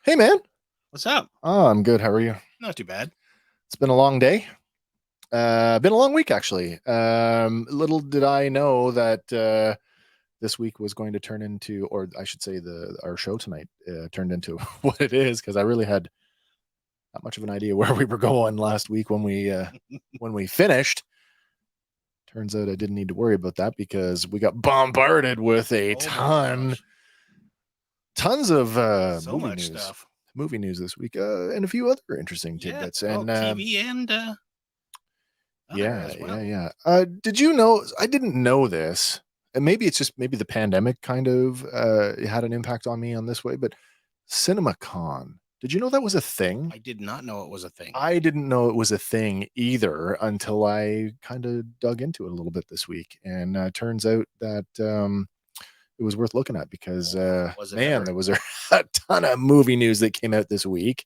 Hey, man. What's up? Oh, I'm good. How are you? Not too bad. It's been a long day. Been a long week, actually. Little did I know that this week was going to turn into, or I should say, our show tonight turned into what it is, because I really had not much of an idea where we were going last week when we finished. Turns out I didn't need to worry about that because we got bombarded with a Oh my gosh. tons of So much stuff. movie news this week, and a few other interesting Yeah. tidbits. Well, And TV and other yeah, as yeah, well. yeah. Did you know? I didn't know this, and maybe it's just maybe the pandemic kind of had an impact on me on this way. But CinemaCon, did you know that was a thing? I did not know it was a thing. I didn't know it was a thing either until I kind of dug into it a little bit this week, and turns out that it was worth looking at because Was it man, ever? there was a ton of movie news that came out this week.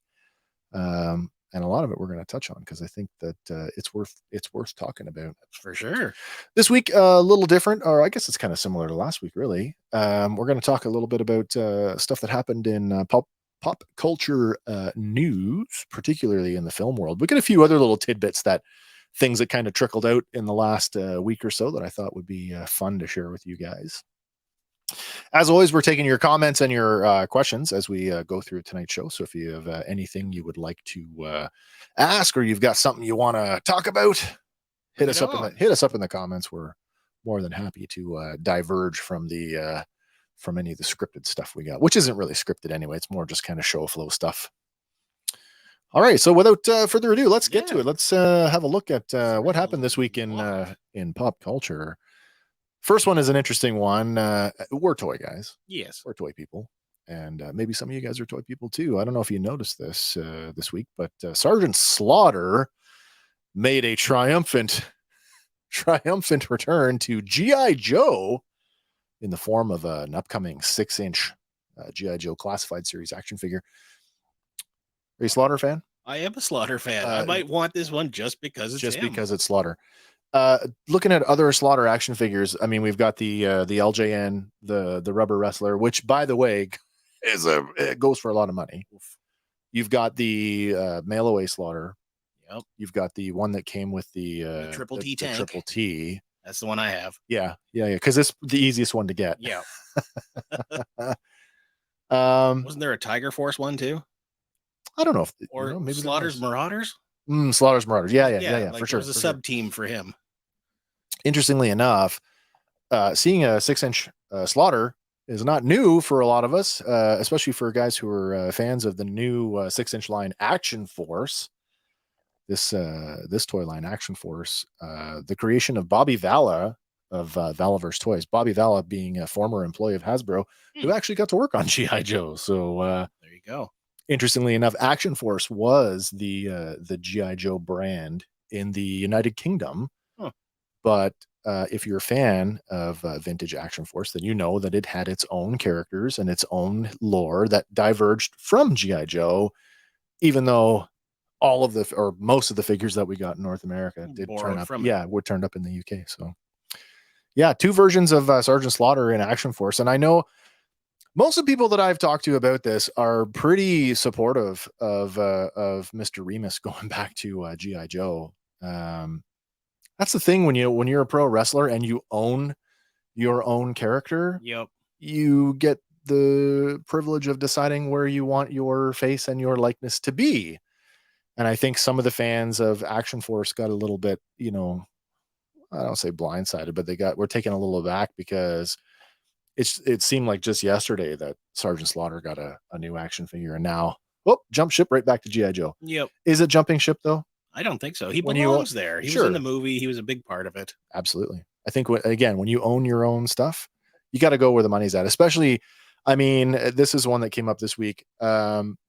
And a lot of it we're going to touch on because I think that it's worth talking about. For sure. This week, a little different, or I guess it's kind of similar to last week, really. We're going to talk a little bit about stuff that happened in pop culture news, particularly in the film world. We got a few other little tidbits that things that kind of trickled out in the last week or so that I thought would be fun to share with you guys. As always, we're taking your comments and your questions as we go through tonight's show. So if you have anything you would like to ask, or you've got something you want to talk about, hit us up in the comments. We're more than happy to diverge from the from any of the scripted stuff we got, which isn't really scripted anyway. It's more just kind of show flow stuff. All right, so without further ado, let's get to it. Let's have a look at what happened this week in pop culture. First one is an interesting one. We're toy guys. Yes. We're toy people. And maybe some of you guys are toy people too. I don't know if you noticed this this week, but Sergeant Slaughter made a triumphant return to G.I. Joe in the form of an upcoming 6-inch G.I. Joe classified series action figure. Are you a Slaughter fan? I am a Slaughter fan. I might want this one just because it's because it's Slaughter. Looking at other Slaughter action figures, I mean, we've got the LJN, the rubber wrestler, which, by the way, it goes for a lot of money. You've got the mail away Slaughter. Yep. You've got the one that came with the triple T tank. Triple T. That's the one I have. Yeah. Because it's the easiest one to get. Yeah. Wasn't there a Tiger Force one too? I don't know if maybe Slaughter's Marauders. Slaughter's Marauders. Yeah, like for sure. There's a sub team for him. Interestingly enough, seeing a 6-inch Slaughter is not new for a lot of us, especially for guys who are fans of the new 6-inch line Action Force. This toy line, Action Force, the creation of Bobby Valla of Valaverse Toys. Bobby Valla being a former employee of Hasbro, who actually got to work on G.I. Joe. So there you go. Interestingly enough, Action Force was the G.I. Joe brand in the United Kingdom. But if you're a fan of vintage Action Force, then you know that it had its own characters and its own lore that diverged from G.I. Joe, even though all of or most of the figures that we got in North America did turn up. Were turned up in the UK. So, yeah, 2 versions of Sergeant Slaughter in Action Force. And I know most of the people that I've talked to about this are pretty supportive of Mr. Remus going back to G.I. Joe. That's the thing when you're a pro wrestler and you own your own character. Yep. You get the privilege of deciding where you want your face and your likeness to be. And I think some of the fans of Action Force got a little bit, I don't say blindsided, but were taken a little aback because it seemed like just yesterday that Sergeant Slaughter got a new action figure, and now, jump ship right back to G.I. Joe. Yep. Is it jumping ship though? I don't think so. He belongs there. He was in the movie. He was a big part of it. Absolutely. I think when you own your own stuff, you got to go where the money's at. Especially, I mean, this is one that came up this week.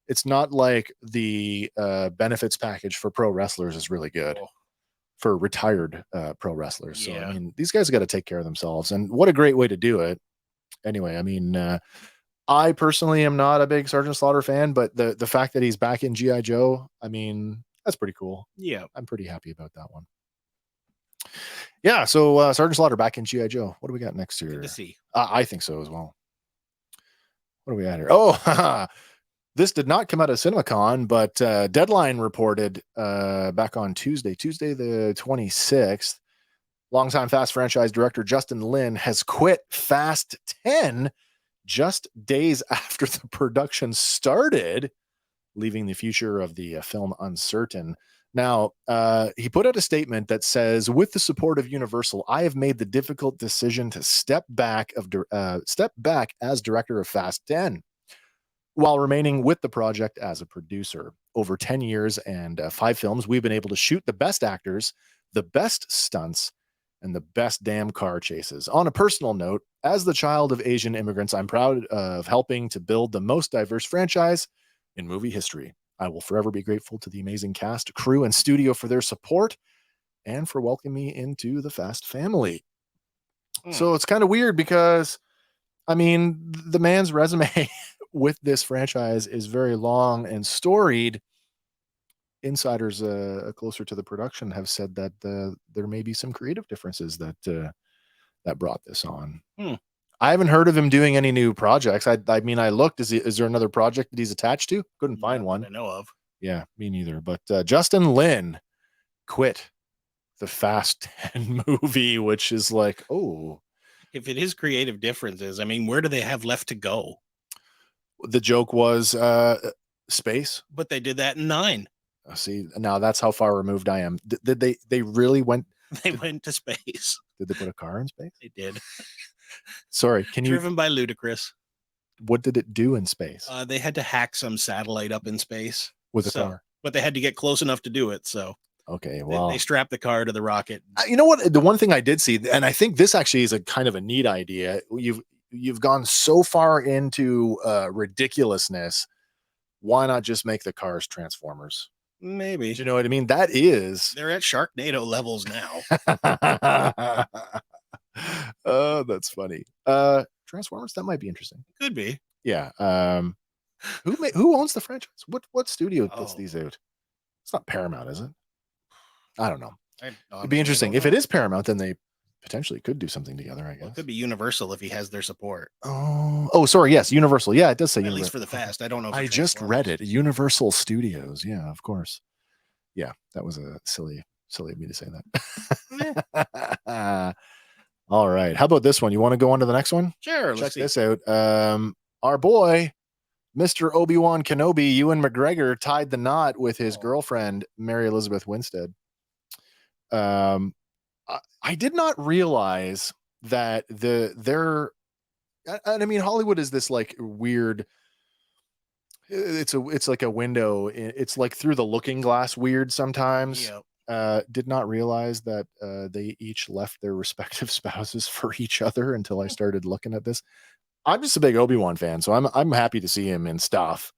It's not like the benefits package for pro wrestlers is really good for retired pro wrestlers. Yeah. So, I mean, these guys got to take care of themselves, and what a great way to do it. Anyway, I mean, I personally am not a big Sergeant Slaughter fan, but the fact that he's back in G.I. Joe, I mean, that's pretty cool. Yeah. I'm pretty happy about that one. Yeah, so Sergeant Slaughter back in G.I. Joe. What do we got next year? Good to see. I think so as well. What do we at here? Oh, This did not come out of CinemaCon, but Deadline reported back on Tuesday the 26th, longtime Fast franchise director Justin Lin has quit Fast 10 just days after the production started, leaving the future of the film uncertain. Now, he put out a statement that says, "With the support of Universal, I have made the difficult decision to step back as director of Fast 10, while remaining with the project as a producer. Over 10 years and 5 films, we've been able to shoot the best actors, the best stunts, and the best damn car chases. On a personal note, as the child of Asian immigrants, I'm proud of helping to build the most diverse franchise in movie history. I will forever be grateful to the amazing cast, crew, and studio for their support and for welcoming me into the Fast family." So it's kind of weird because, I mean, the man's resume with this franchise is very long and storied. Insiders closer to the production have said that there may be some creative differences that brought this on. I haven't heard of him doing any new projects. I mean, I looked. Is there another project that he's attached to? Couldn't find one. I know of. Yeah, me neither. But Justin Lin quit the Fast 10 movie, which is like, oh. If it is creative differences, I mean, where do they have left to go? The joke was space. But they did that in 9. See, now that's how far removed I am. Did they really went? They went to space. Did they put a car in space? They did. Sorry, can you? Driven by Ludacris. What did it do in space? They had to hack some satellite up in space with a car, but they had to get close enough to do it. So okay, well, they strapped the car to the rocket. You know what? The one thing I did see, and I think this actually is a kind of a neat idea. You've gone so far into ridiculousness. Why not just make the cars Transformers? Maybe. Do you know what I mean? They're at Sharknado levels now. Oh, that's funny. Transformers, that might be interesting. Could be. Yeah. Who owns the franchise? What studio puts these out? It's not Paramount, is it? I don't know. It'd be interesting. If it is Paramount, then they potentially could do something together, I guess. It could be Universal if he has their support. Oh, sorry. Yes, Universal. Yeah, it does say Universal. At least for the Fast. I don't know. I just read it. Universal Studios. Yeah, of course. Yeah, that was a silly of me to say that. All right. How about this one? You want to go on to the next one? Sure. Check this out. Our boy, Mr. Obi-Wan Kenobi, Ewan McGregor, tied the knot with his girlfriend, Mary Elizabeth Winstead. I did not realize that I mean, Hollywood is this like weird. It's like a window. It's like through the looking glass weird sometimes. Yep. Did not realize that they each left their respective spouses for each other until I started looking at this. I'm just a big Obi-Wan fan, so I'm happy to see him in stuff.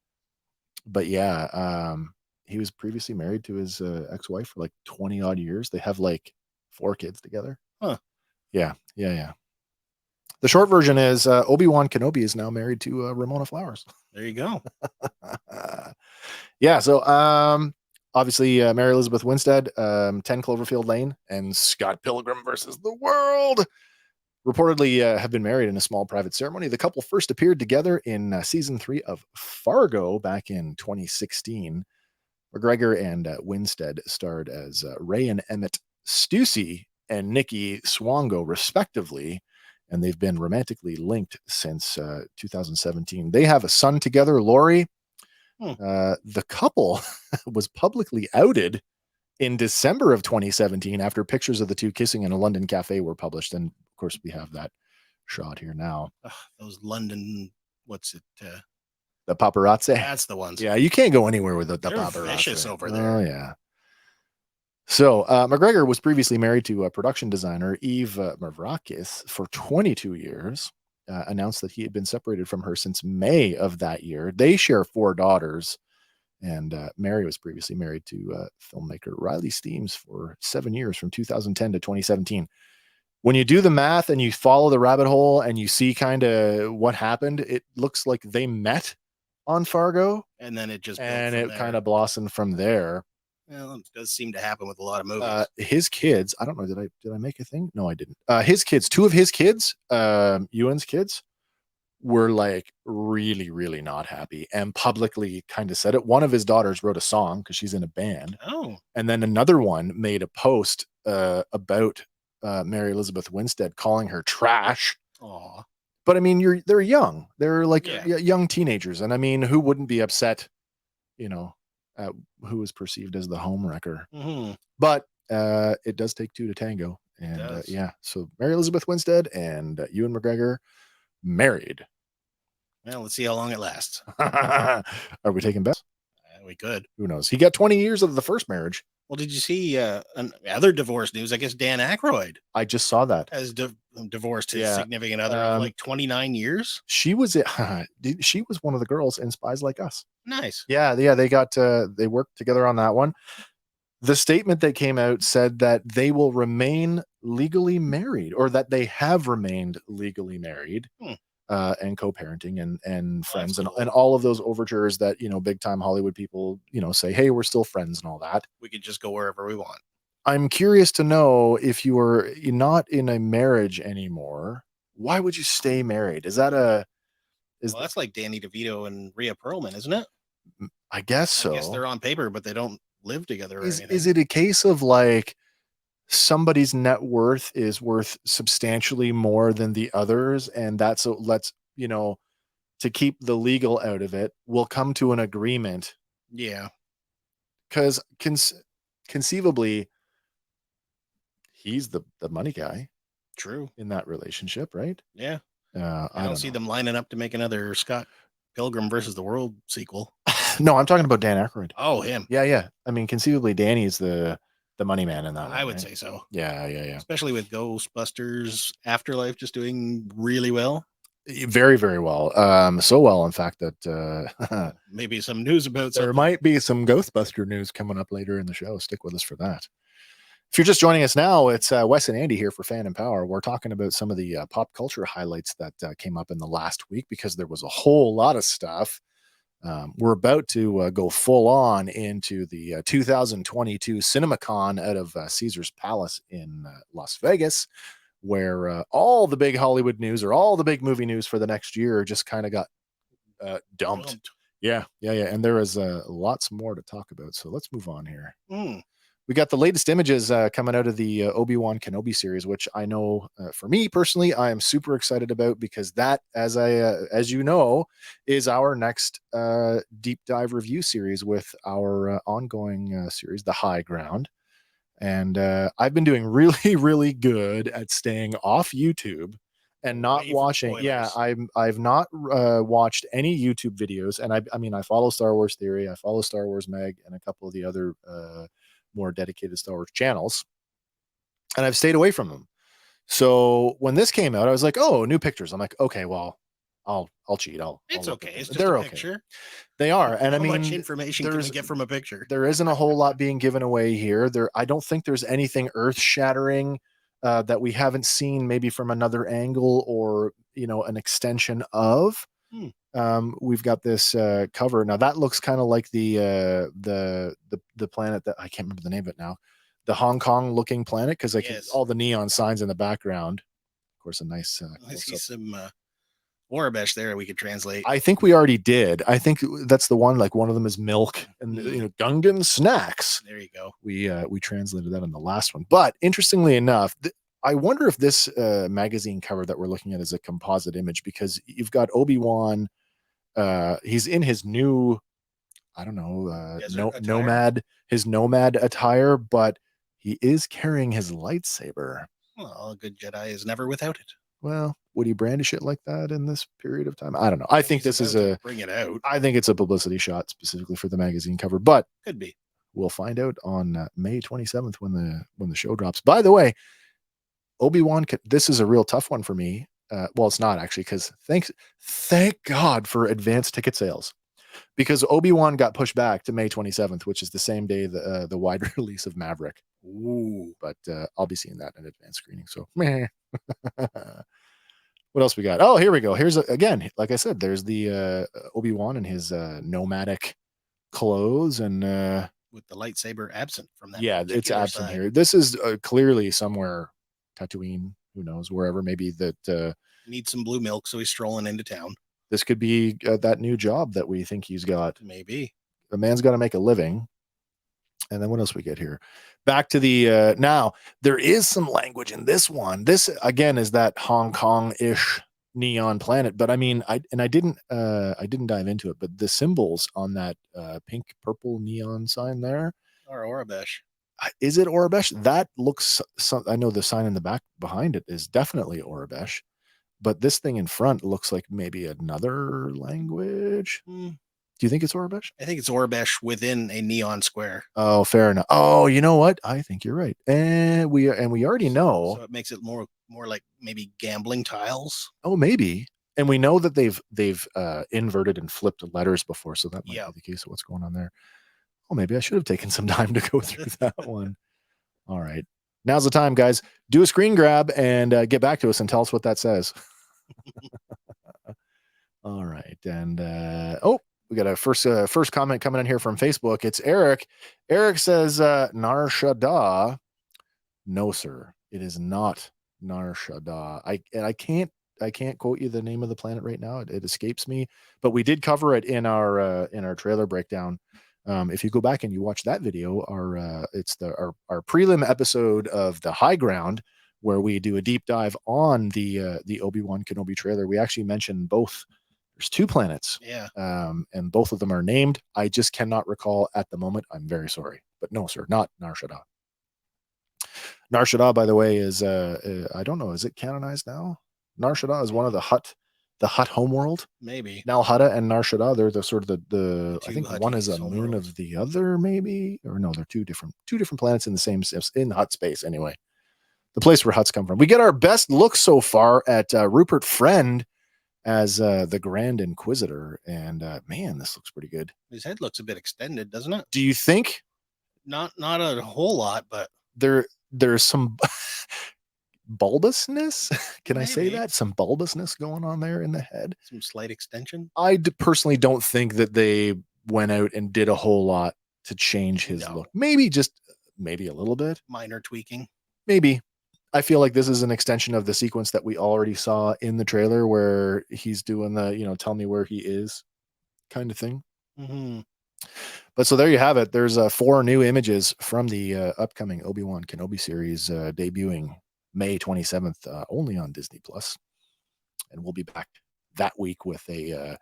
But yeah, he was previously married to his ex-wife for like 20 odd years. They have like 4 kids together. Huh. Yeah. The short version is Obi-Wan Kenobi is now married to Ramona Flowers. There you go. Yeah. So obviously Mary Elizabeth Winstead, 10 Cloverfield Lane, and Scott Pilgrim versus the World reportedly have been married in a small private ceremony. The couple first appeared together in season 3 of Fargo back in 2016. McGregor and Winstead starred as Ray and Emmett Stussy and Nikki Swango, respectively, and they've been romantically linked since 2017. They have a son together, Laurie. The couple was publicly outed in December of 2017 after pictures of the two kissing in a London cafe were published. And of course, we have that shot here now. Those London, what's it? The paparazzi. That's the ones. Yeah, you can't go anywhere with the They're paparazzi. Vicious over there. Oh, yeah. So McGregor was previously married to production designer Eve Mavrakis for 22 years. Announced that he had been separated from her since May of that year. They share 4 daughters. And Mary was previously married to filmmaker Riley Steames for 7 years, from 2010 to 2017. When you do the math and you follow the rabbit hole and you see kind of what happened, it looks like they met on Fargo. And then it just kind of blossomed from there. Well, it does seem to happen with a lot of movies. His kids, I don't know, did I make a thing? No, I didn't. His kids, 2 of his kids, Ewan's kids, were like really, really not happy and publicly kind of said it. One of his daughters wrote a song because she's in a band. Oh. And then another one made a post about Mary Elizabeth Winstead, calling her trash. Aw. But I mean, they're young. They're like Yeah. young teenagers. And I mean, who wouldn't be upset, you know, at who is perceived as the homewrecker? Mm-hmm. But it does take two to tango. And yeah, so Mary Elizabeth Winstead and Ewan McGregor married. Well, let's see how long it lasts. Are we taking bets? We could. Who knows? He got 20 years of the first marriage. Well, did you see other divorce news? I guess Dan Aykroyd. I just saw that. Has divorced his significant other of like 29 years. She was she was one of the girls in Spies Like Us. Nice. Yeah. They worked together on that one. The statement that came out said that they will remain legally married, or that they have remained legally married. And co-parenting and friends, cool. and all of those overtures that, big time Hollywood people, say, hey, we're still friends and all that. We could just go wherever we want. I'm curious to know, if you are not in a marriage anymore, why would you stay married? Is that that's like Danny DeVito and Rhea Perlman, isn't it? I guess so. I guess they're on paper, but they don't live together. Is it a case of like somebody's net worth is worth substantially more than the others, and that's let's to keep the legal out of it, we'll come to an agreement? Yeah, because conceivably he's the money guy. True. In that relationship, right? Yeah. I don't see them lining up to make another Scott Pilgrim versus the World sequel. No, I'm talking about Dan Aykroyd. Oh, him. Yeah. I mean, conceivably Danny's the money man in that. I would say so. Yeah. Especially with Ghostbusters Afterlife just doing really well. Very, very well. So well, in fact, that maybe some news about there might be some Ghostbuster news coming up later in the show. Stick with us for that. If you're just joining us now, it's Wes and Andy here for Fandom Power. We're talking about some of the pop culture highlights that came up in the last week, because there was a whole lot of stuff. We're about to go full on into the 2022 CinemaCon out of Caesar's Palace in Las Vegas, where all the big Hollywood news, or all the big movie news for the next year, just kind of got dumped. Yeah. And there is lots more to talk about. So let's move on here. We got the latest images coming out of the Obi-Wan Kenobi series, which I know for me personally, I am super excited about, because that, as you know, is our next deep dive review series with our ongoing series, The High Ground. And I've been doing really, really good at staying off YouTube and not watching. Yeah, I've not watched any YouTube videos, and I mean, I follow Star Wars Theory, I follow Star Wars Mag, and a couple of the other more dedicated Star Wars channels, and I've stayed away from them. So when this came out, I was like, oh, new pictures. I'm like, okay, well, I'll cheat. It's okay. It's just they're a picture. Okay. They are. And How I mean, much information can we get from a picture? There isn't a whole lot being given away here. I don't think there's anything earth shattering that we haven't seen, maybe from another angle, or, an extension of. We've got this cover now that looks kind of like the planet that I can't remember the name of it now, the Hong Kong looking planet, because all the neon signs in the background. Of course, a nice. I see some Warabesh there we could translate. I think we already did. I think that's the one. Like, one of them is milk, and Gungan snacks. There you go. We translated that in the last one. But interestingly enough, I wonder if this magazine cover that we're looking at is a composite image, because you've got Obi-Wan. He's in his new, I don't know, his nomad attire, but he is carrying his lightsaber. Well, a good Jedi is never without it. Well, would he brandish it like that in this period of time? I don't know. I think this is bring it out. I think it's a publicity shot specifically for the magazine cover, but could be. We'll find out on May 27th when the show drops. By the way, Obi-Wan, this is a real tough one for me. Well, it's not actually, because thank God for advanced ticket sales, because Obi-Wan got pushed back to May 27th, which is the same day the wide release of Maverick. Ooh, but I'll be seeing that in advanced screening. So, meh. What else we got? Oh, here we go. Here's again, like I said, there's the Obi-Wan in his nomadic clothes, and with the lightsaber absent from that. Yeah, it's absent here. This is clearly somewhere Tatooine, who knows, wherever, maybe that Needs some blue milk, so he's strolling into town. This could be that new job that we think he's got. Maybe. The man's got to make a living. And then what else we get here? Back to the now there is some language in this one. This again is that Hong Kong-ish neon planet, but I mean, I didn't dive into it, but the symbols on that pink purple neon sign there, Or Orabesh. is it Orabesh? That looks. I know the sign in the back behind it is definitely Orabesh, but this thing in front looks like maybe another language. Do you think it's Orabesh? I think it's Orabesh within a neon square. Oh, fair enough. Oh, you know what? I think you're right. And we already know. So it makes it more like maybe gambling tiles. Oh, maybe. And we know that they've inverted and flipped letters before, so that might be the case of what's going on there. Oh, maybe I should have taken some time to go through that one. All right. Now's the time, guys. Do a screen grab and get back to us and tell us what that says. All right. And we got a first comment coming in here from Facebook. It's Eric. Eric says Nar Shaddaa. No, sir. It is not Nar Shaddaa. I can't quote you the name of the planet right now. It escapes me, but we did cover it in our trailer breakdown. If you go back and you watch that video, it's our prelim episode of The High Ground, where we do a deep dive on the Obi-Wan Kenobi trailer. We actually mentioned both. There's 2 planets. Yeah. And both of them are named. I just cannot recall at the moment. I'm very sorry. But no, sir, not Nar Shaddaa. Nar Shaddaa, by the way, is I don't know, is it canonized now? Nar Shaddaa is one of the Hutt homeworld. Maybe. Nal Hutta and Nar Shaddaa, they're the sort of the I think Hutties one is a moon of the other, maybe. Or no, they're two different planets in the same in Hutt space anyway. The place where Hutts come from. We get our best look so far at Rupert Friend as the Grand Inquisitor, and man, this looks pretty good. His head looks a bit extended, doesn't it? Do you think? Not a whole lot, but there's some bulbousness. Can I say Maybe. that? Some bulbousness going on there in the head. Some slight extension. I personally don't think that they went out and did a whole lot to change his look. Maybe a little bit. Minor tweaking. Maybe. I feel like this is an extension of the sequence that we already saw in the trailer where he's doing the, tell me where he is kind of thing. Mm-hmm. But so there you have it. There's 4 new images from the upcoming Obi-Wan Kenobi series debuting May 27th, only on Disney Plus. And we'll be back that week with a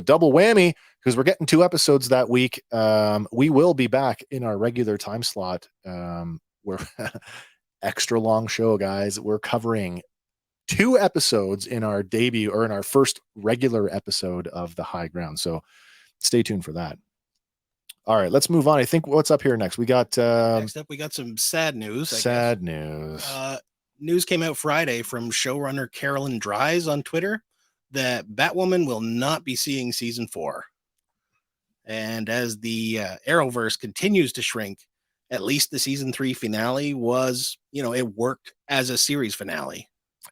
double whammy because we're getting 2 episodes that week. We will be back in our regular time slot. We're extra long show, guys. We're covering 2 episodes in our debut or in our first regular episode of The High Ground. So stay tuned for that. All right, let's move on. I think what's up here next? We got next up, we got some sad news. Sad news. News came out Friday from showrunner Carolyn Dries on Twitter that Batwoman will not be seeing season 4. And as the Arrowverse continues to shrink, at least the season 3 finale was, it worked as a series finale.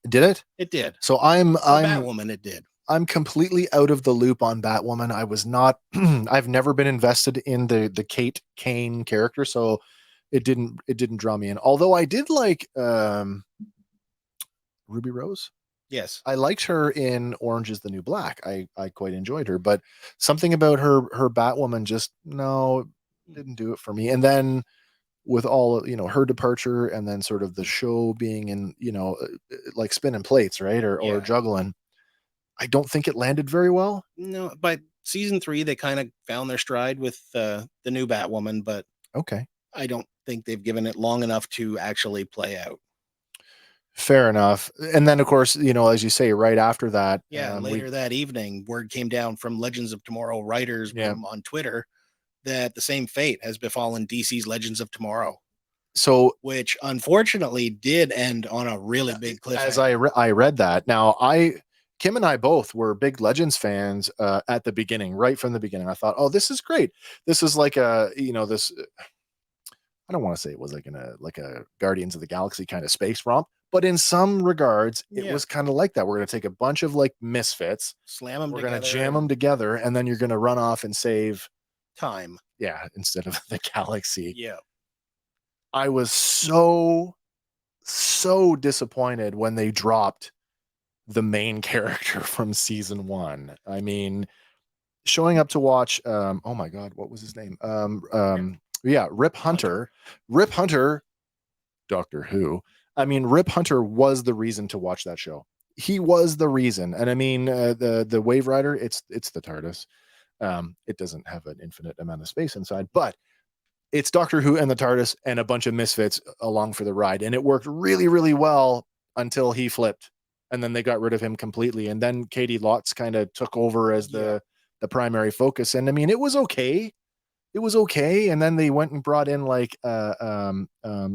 Did it? It did. So I'm Batwoman. It did. I'm completely out of the loop on Batwoman. I was not. I've never been invested in the Kate Kane character, so it didn't draw me in. Although I did like Ruby Rose. Yes, I liked her in Orange Is the New Black. I quite enjoyed her, but something about her Batwoman just didn't do it for me. And then with all her departure, and then sort of the show being in like spinning plates, right, or juggling. I don't think it landed very well. No, by season 3, they kind of found their stride with the new Batwoman, but okay, I don't think they've given it long enough to actually play out. Fair enough. And then, of course, as you say, right after that, later that evening, word came down from Legends of Tomorrow writers on Twitter that the same fate has befallen DC's Legends of Tomorrow. So, which unfortunately did end on a really big cliffhanger. As I read that. Now, Kim and I both were big Legends fans at the beginning, right from the beginning. I thought, oh, this is great. This is like this. I don't want to say it was like a Guardians of the Galaxy kind of space romp, but in some regards, it was kind of like that. We're going to take a bunch of like misfits, slam them. We're going to jam them together, and then you're going to run off and save time. Yeah, instead of the galaxy. Yeah. I was so disappointed when they dropped the main character from season 1. I mean, showing up to watch oh my god, what was his name? Yeah, Rip Hunter. Rip Hunter, Doctor Who. I mean, Rip Hunter was the reason to watch that show. He was the reason. And I mean, the Wave Rider, it's the TARDIS. It doesn't have an infinite amount of space inside, but it's Doctor Who and the TARDIS and a bunch of misfits along for the ride. And it worked really, really well until he flipped. And then they got rid of him completely. And then Katie Lotz kind of took over as the primary focus. And I mean, it was okay. It was okay. And then they went and brought in like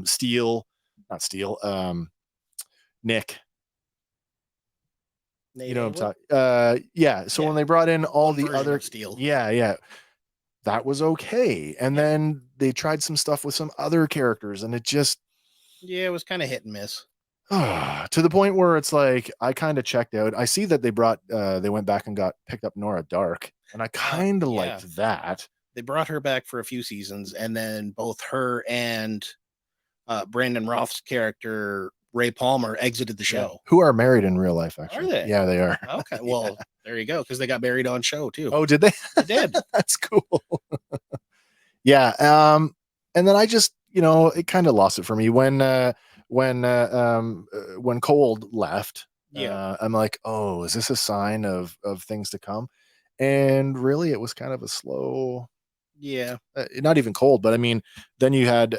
Steel, not Steel, Nick. Nate You know what I'm Heywood? talking. Yeah. So when they brought in all One the version other of Steel. yeah, that was okay. And then they tried some stuff with some other characters, and it just Yeah, it was kind of hit and miss. to the point where it's like I kind of checked out. I see that they went back and got picked up Nora Dark, and I kind of Yeah. liked that. They brought her back for a few seasons, and then both her and Brandon Roth's character Ray Palmer exited the Yeah. show. Who are married in real life, Are actually. they? Yeah, they are. Okay, well, there you go, because they got married on show too. Oh, did they? They did. That's cool. Yeah. And then I just, it kind of lost it for me when Cold left. Yeah. I'm like, oh, is this a sign of things to come? And really, it was kind of a slow. Yeah. Not even Cold, but I mean, then you had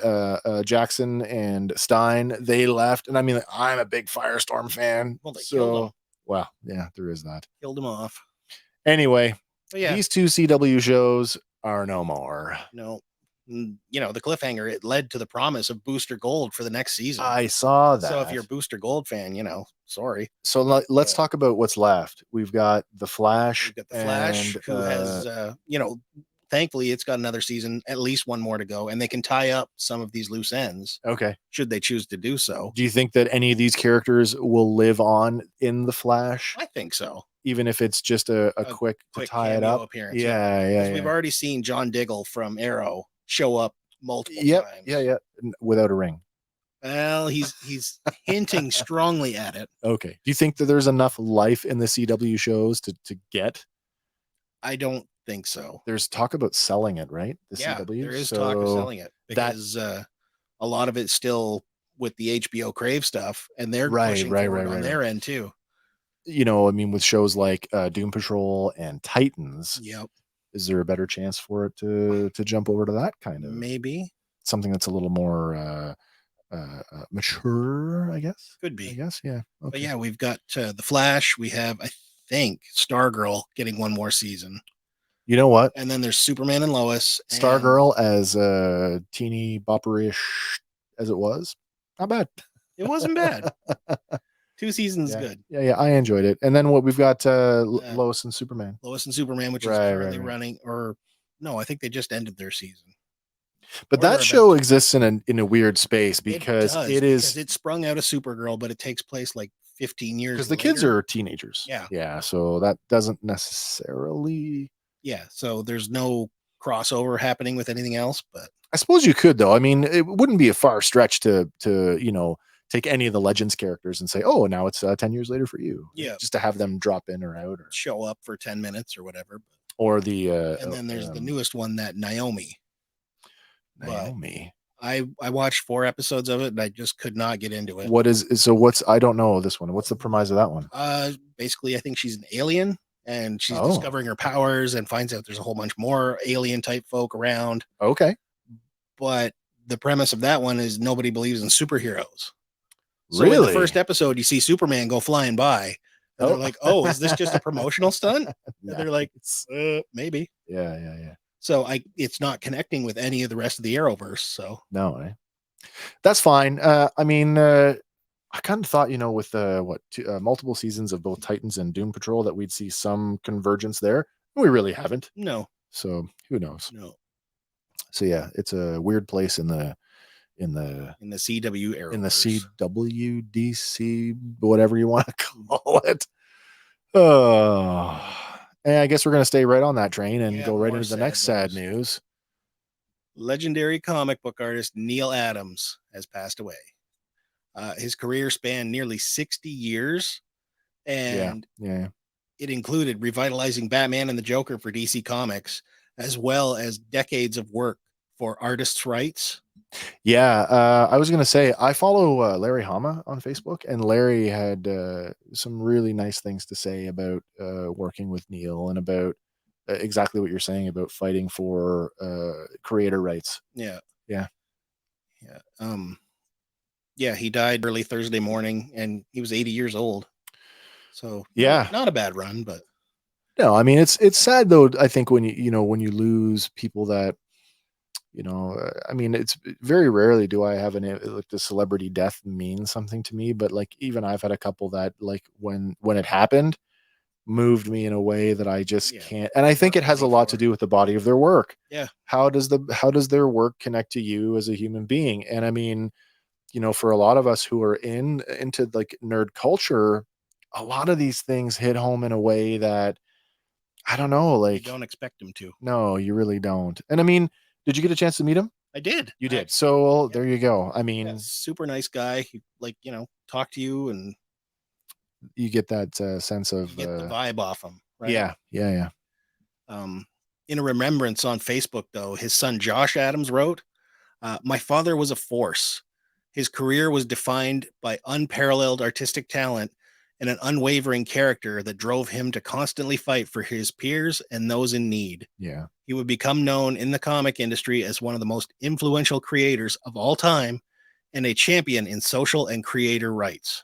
Jackson and Stein. They left, and I mean, I'm a big Firestorm fan. Well, they killed So, him. well, yeah, there is that. Killed him off. Anyway, But yeah, these two CW shows are no more. no. The cliffhanger, it led to the promise of Booster Gold for the next season. I saw that. So if you're a Booster Gold fan, sorry. So let's talk about what's left. We've got the Flash. We've got the Flash, and, who has, thankfully it's got another season, at least one more to go, and they can tie up some of these loose ends. Okay. Should they choose to do so? Do you think that any of these characters will live on in the Flash? I think so. Even if it's just a quick to tie it up appearance. Yeah. We've already seen John Diggle from Arrow show up multiple times. Yeah, without a ring. Well, he's hinting strongly at it. Okay. Do you think that there's enough life in the CW shows to get? I don't think so. There's talk about selling it, right? The CW. There is talk of selling it because a lot of it's still with the HBO Crave stuff, and they're pushing forward on their end too. I mean, with shows like Doom Patrol and Titans, Yep. Is there a better chance for it to jump over to that kind of maybe something that's a little more mature? I guess could be. I guess yeah. Okay. But yeah, we've got the Flash. We have, I think, Stargirl getting one more season. You know what? And then there's Superman and Lois. Stargirl as teeny bopperish as it was, not bad. It wasn't bad. 2 seasons good. Yeah, I enjoyed it. And then what we've got Lois and Superman. Lois and Superman, which is currently running, or no, I think they just ended their season. But that show exists in a weird space because it sprung out of Supergirl, but it takes place like 15 years because the kids are teenagers. Yeah. So that doesn't necessarily. Yeah. So there's no crossover happening with anything else, but I suppose you could though. I mean, it wouldn't be a far stretch to take any of the Legends characters and say, oh, now it's 10 years later for you. Yeah. Just to have them drop in or out or show up for 10 minutes or whatever. Or the and then there's the newest one, that Naomi. Naomi. I watched 4 episodes of it and I just could not get into it. I don't know this one. What's the premise of that one? Basically, I think she's an alien and she's discovering her powers and finds out there's a whole bunch more alien type folk around. Okay. But the premise of that one is nobody believes in superheroes. So really? in the first episode, you see Superman go flying by. And they're like, oh, is this just a promotional stunt? And they're like, maybe. Yeah. So it's not connecting with any of the rest of the Arrowverse. So no, that's fine. I mean, I kind of thought, with multiple seasons of both Titans and Doom Patrol that we'd see some convergence there. We really haven't. No. So who knows? No. So yeah, it's a weird place in the CW Arrowverse. In the CWDC, whatever you want to call it. Oh. And I guess we're going to stay right on that train and go right into the next sad news. Legendary comic book artist Neil Adams has passed away. His career spanned nearly 60 years, Yeah. And Yeah. it included revitalizing Batman and the Joker for DC Comics, as well as decades of work for artists' rights. Yeah, I was gonna say I follow Larry Hama on Facebook, and Larry had some really nice things to say about working with Neil and about exactly what you're saying about fighting for creator rights. Yeah, Yeah, yeah, yeah. He died early Thursday morning, and he was 80 years old. So yeah. not a bad run, but No, I mean it's sad though. I think when when you lose people that I mean it's very rarely do I have like the celebrity death mean something to me, but like even I've had a couple that like when it happened moved me in a way that I just yeah, can't. And I think it has a heartbreaking lot to for. do with the body of their work. Yeah, How does their work connect to you as a human being? And I mean, for a lot of us who are into like nerd culture, a lot of these things hit home in a way that I don't know, you like don't expect him to. no, you really don't. And I mean, did you get a chance to meet him? I did You did. actually. So Yeah, there you go. I yeah, mean, super nice guy. He talk to you, and you get that sense you of get the vibe off him, right? yeah, yeah, yeah. Um, in a remembrance on Facebook, though, his son Josh Adams wrote, "My father was a force. His career was defined by unparalleled artistic talent and an unwavering character that drove him to constantly fight for his peers and those in need. Yeah. He would become known in the comic industry as one of the most influential creators of all time and a champion in social and creator rights."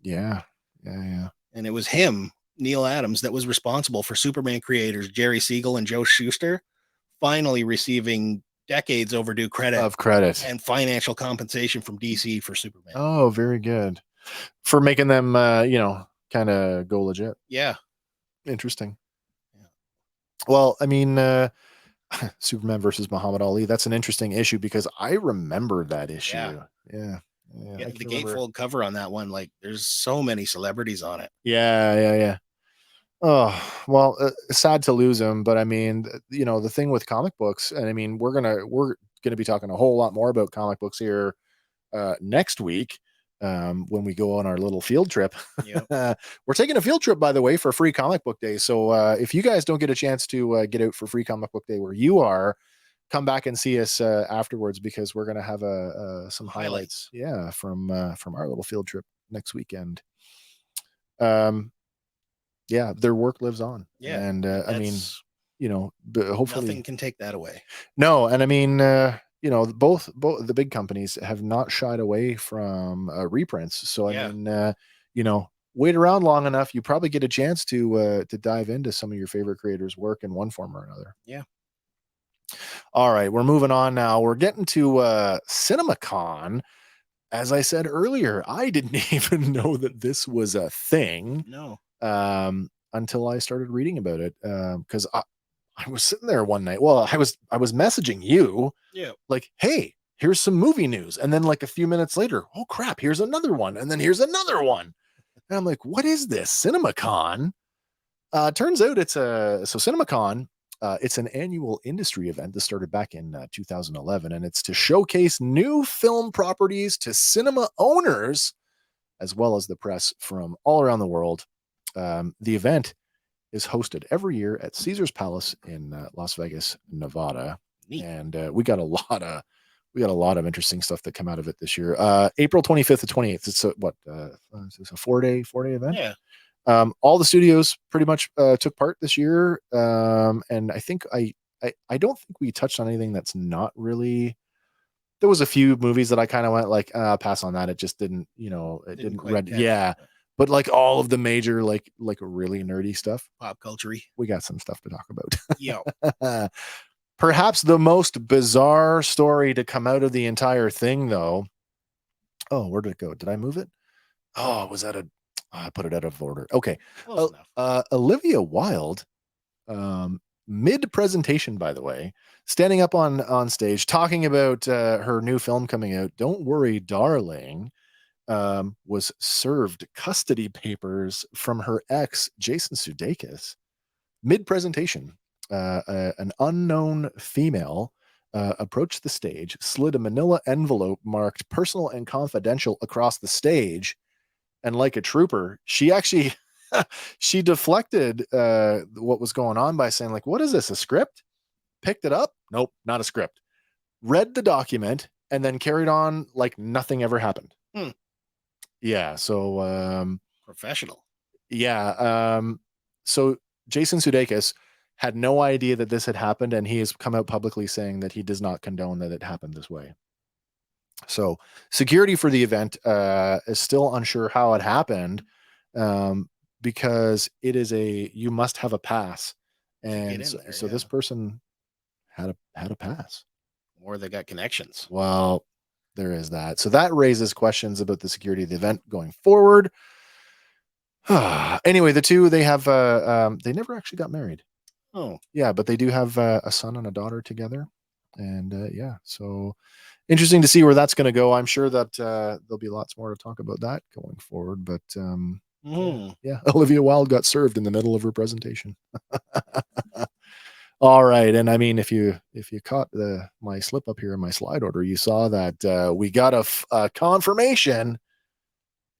Yeah. Yeah, yeah. And it was him, Neil Adams, that was responsible for Superman creators Jerry Siegel and Joe Shuster finally receiving decades overdue credit Of credit. and financial compensation from DC for Superman. Oh, very good. For making them, kind of go legit. Yeah. Interesting. Yeah. Well, I mean, Superman versus Muhammad Ali, that's an interesting issue because I remember that Yeah. issue. Yeah. Yeah, Yeah. I The can remember. gatefold cover on that one, like there's so many celebrities on it. Yeah, yeah, yeah. Oh, well, sad to lose him, but I mean, the thing with comic books, and I mean, we're gonna be talking a whole lot more about comic books here next week when we go on our little field trip. Yep. We're taking a field trip, by the way, for free comic book day. So if you guys don't get a chance to get out for free comic book day where you are, come back and see us afterwards because we're gonna have some highlights, Highlights. yeah, from our little field trip next weekend. Um, yeah, their work lives on, Yeah. and I mean, That's hopefully nothing can take that away. no, and I mean, both the big companies have not shied away from reprints. So I Yeah. mean, wait around long enough, you probably get a chance to dive into some of your favorite creators' work in one form or another. Yeah. All right, we're moving on now. We're getting to CinemaCon. As I said earlier, I didn't even know that this was a thing No. until I started reading about it. Because I was sitting there one night. Well, I was messaging you Yeah. like, hey, here's some movie news. And then like a few minutes later, oh crap, here's another one. And then here's another one. And I'm like, what is this? CinemaCon? Turns out so CinemaCon, it's an annual industry event that started back in 2011, and it's to showcase new film properties to cinema owners as well as the press from all around the world. The event is hosted every year at Caesar's Palace in Las Vegas, Nevada, Neat. and we got a lot of interesting stuff that come out of it this year. April 25th to 28th. It's it's a 4-day event. Yeah. All the studios pretty much took part this year, and I think I don't think we touched on anything that's not really. There was a few movies that I kind of went like pass on that. It just didn't, it Didn't didn't quite read. catch Yeah, but like all of the major like really nerdy stuff, pop culture. we got some stuff to talk Yeah. about. Perhaps the most bizarre story to come out of the entire thing, though. Oh, where did it go? Did I move it? Oh, was that I put it out of order. Okay. Close enough. Olivia Wilde, mid presentation, by the way, standing up on stage talking about her new film coming out. Don't worry, darling. Was served custody papers from her ex, Jason Sudeikis, mid presentation. An unknown female approached the stage, slid a manila envelope marked personal and confidential across the stage, and like a trooper, she actually she deflected what was going on by saying, like, what is this, a script? Picked it up. Nope, not a script. Read the document and then carried on like nothing ever happened. Hmm. Yeah. So, Professional. yeah. So Jason Sudeikis had no idea that this had happened, and he has come out publicly saying that he does not condone that it happened this way. So security for the event is still unsure how it happened, um, because it is you must have a pass, To get and in so, there, so yeah. this person had a pass. Or they got connections. Well, there is that. So that raises questions about the security of the event going forward. Anyway, the two, they never actually got married. Oh, Yeah, but they do have a son and a daughter together, and yeah, so interesting to see where that's going to go. I'm sure that there'll be lots more to talk about that going forward. But yeah, mm. yeah, Olivia Wilde got served in the middle of her presentation. All right, and I mean, if you caught my slip up here in my slide order, you saw that we got a confirmation.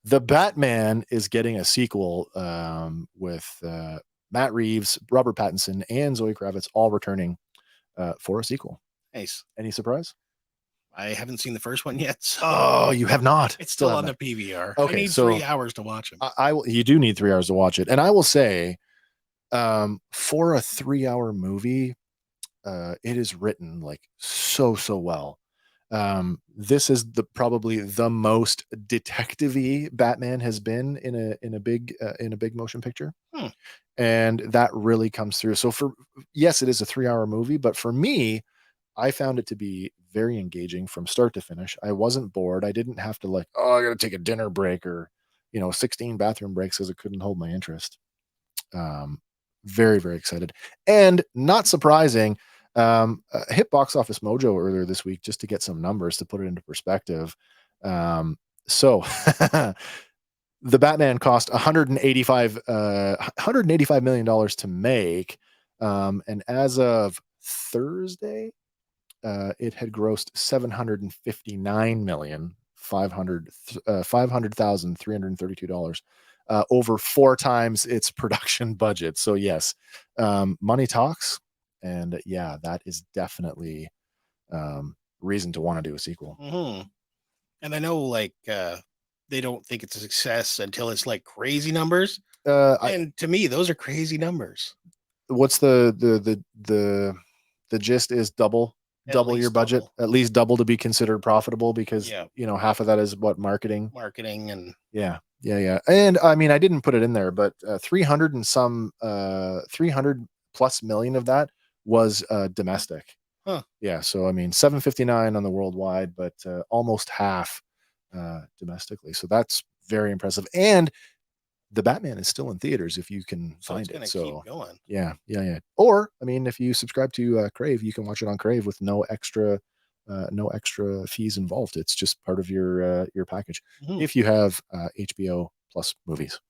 The Batman is getting a sequel, with Matt Reeves, Robert Pattinson, and Zoe Kravitz all returning for a sequel. Nice. Any surprise? I haven't seen the first one yet, so Oh, you have not. it's Still still have on the not. PVR. I Okay, need so 3 hours to watch them. you do need 3 hours to watch it, and I will say, for a 3 hour movie, it is written like so well. This is probably the most detective-y Batman has been in a big motion picture, Hmm. and that really comes through. So yes, it is a 3 hour movie, but for me, I found it to be very engaging from start to finish. I wasn't bored. I didn't have to, like, oh, I got to take a dinner break or 16 bathroom breaks because it couldn't hold my interest. Um, very, very excited. And not surprising, hit Box Office Mojo earlier this week just to get some numbers to put it into perspective. So the Batman cost 185 million dollars to make, and as of Thursday, it had grossed 759 million 500,332 dollars, over 4 times its production budget. So yes, money talks, and yeah, that is definitely reason to want to do a sequel. Mm-hmm. And I know, like, they don't think it's a success until it's like crazy numbers. I, And to me, those are crazy numbers. what's the gist is At double your least budget, double. at least double to be considered profitable, because Yeah, half of that is what, marketing. marketing and Yeah, yeah, yeah. And I mean, I didn't put it in there, but 300 plus million of that was domestic. huh. Yeah, so I mean, 759 on the worldwide, but almost half domestically. So that's very impressive. And the Batman is still in theaters if you can So it's find it. gonna So keep going. yeah, yeah, yeah. Or I mean, if you subscribe to Crave, you can watch it on Crave with no extra fees involved. It's just part of your package Mhm. if you have HBO Plus movies.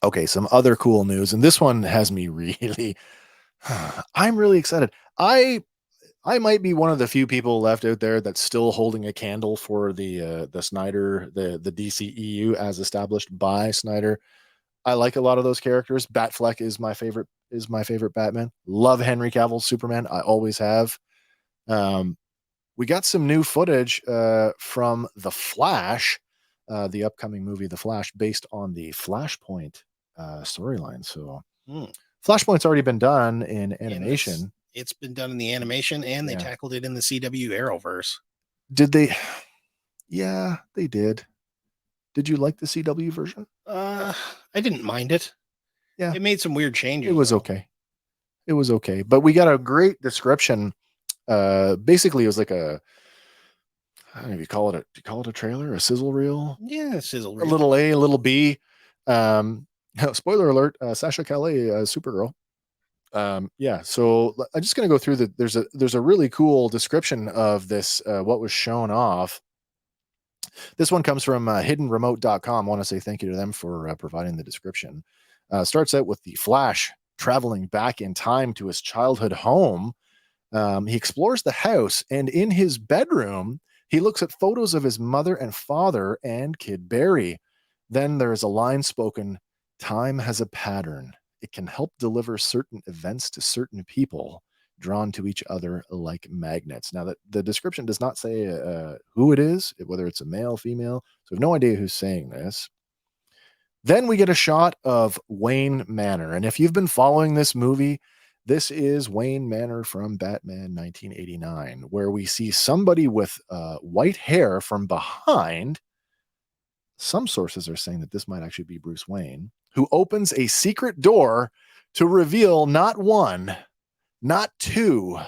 Okay, some other cool news, and this one has me really. I'm really excited. I might be one of the few people left out there that's still holding a candle for the Snyder, the DCEU as established by Snyder. I like a lot of those characters. Batfleck is my favorite Batman. Love Henry Cavill's Superman. I always have. Um, we got some new footage from The Flash, the upcoming movie The Flash, based on the Flashpoint storyline. So Mm. Flashpoint's already been done in And animation. it's been done in the animation, and they Yeah. tackled it in the CW Arrowverse. Did they? Yeah, they did. Did you like the CW version? Uh, I didn't mind it. Yeah, It made some weird it changes was though. okay. It was okay. But we got a great description. Basically, it was like I don't know if you call it a trailer, a sizzle reel, Yeah, sizzle a reel. little A, a little B. Um, spoiler alert: Sasha Calais, Supergirl. Yeah, so I'm just gonna go through there's a really cool description of this, what was shown off. This one comes from hiddenremote.com. I want to say thank you to them for providing the description. Starts out with the Flash traveling back in time to his childhood home. He explores the house, and in his bedroom, he looks at photos of his mother and father and kid Barry. Then there is a line spoken: Time has a pattern. It can help deliver certain events to certain people drawn to each other like magnets. Now, the description does not say who it is, whether it's a male, female. So we have no idea who's saying this. Then we get a shot of Wayne Manor. And if you've been following this movie, this is Wayne Manor from Batman 1989, where we see somebody with white hair from behind. Some sources are saying that this might actually be Bruce Wayne, who opens a secret door to reveal not one, not two,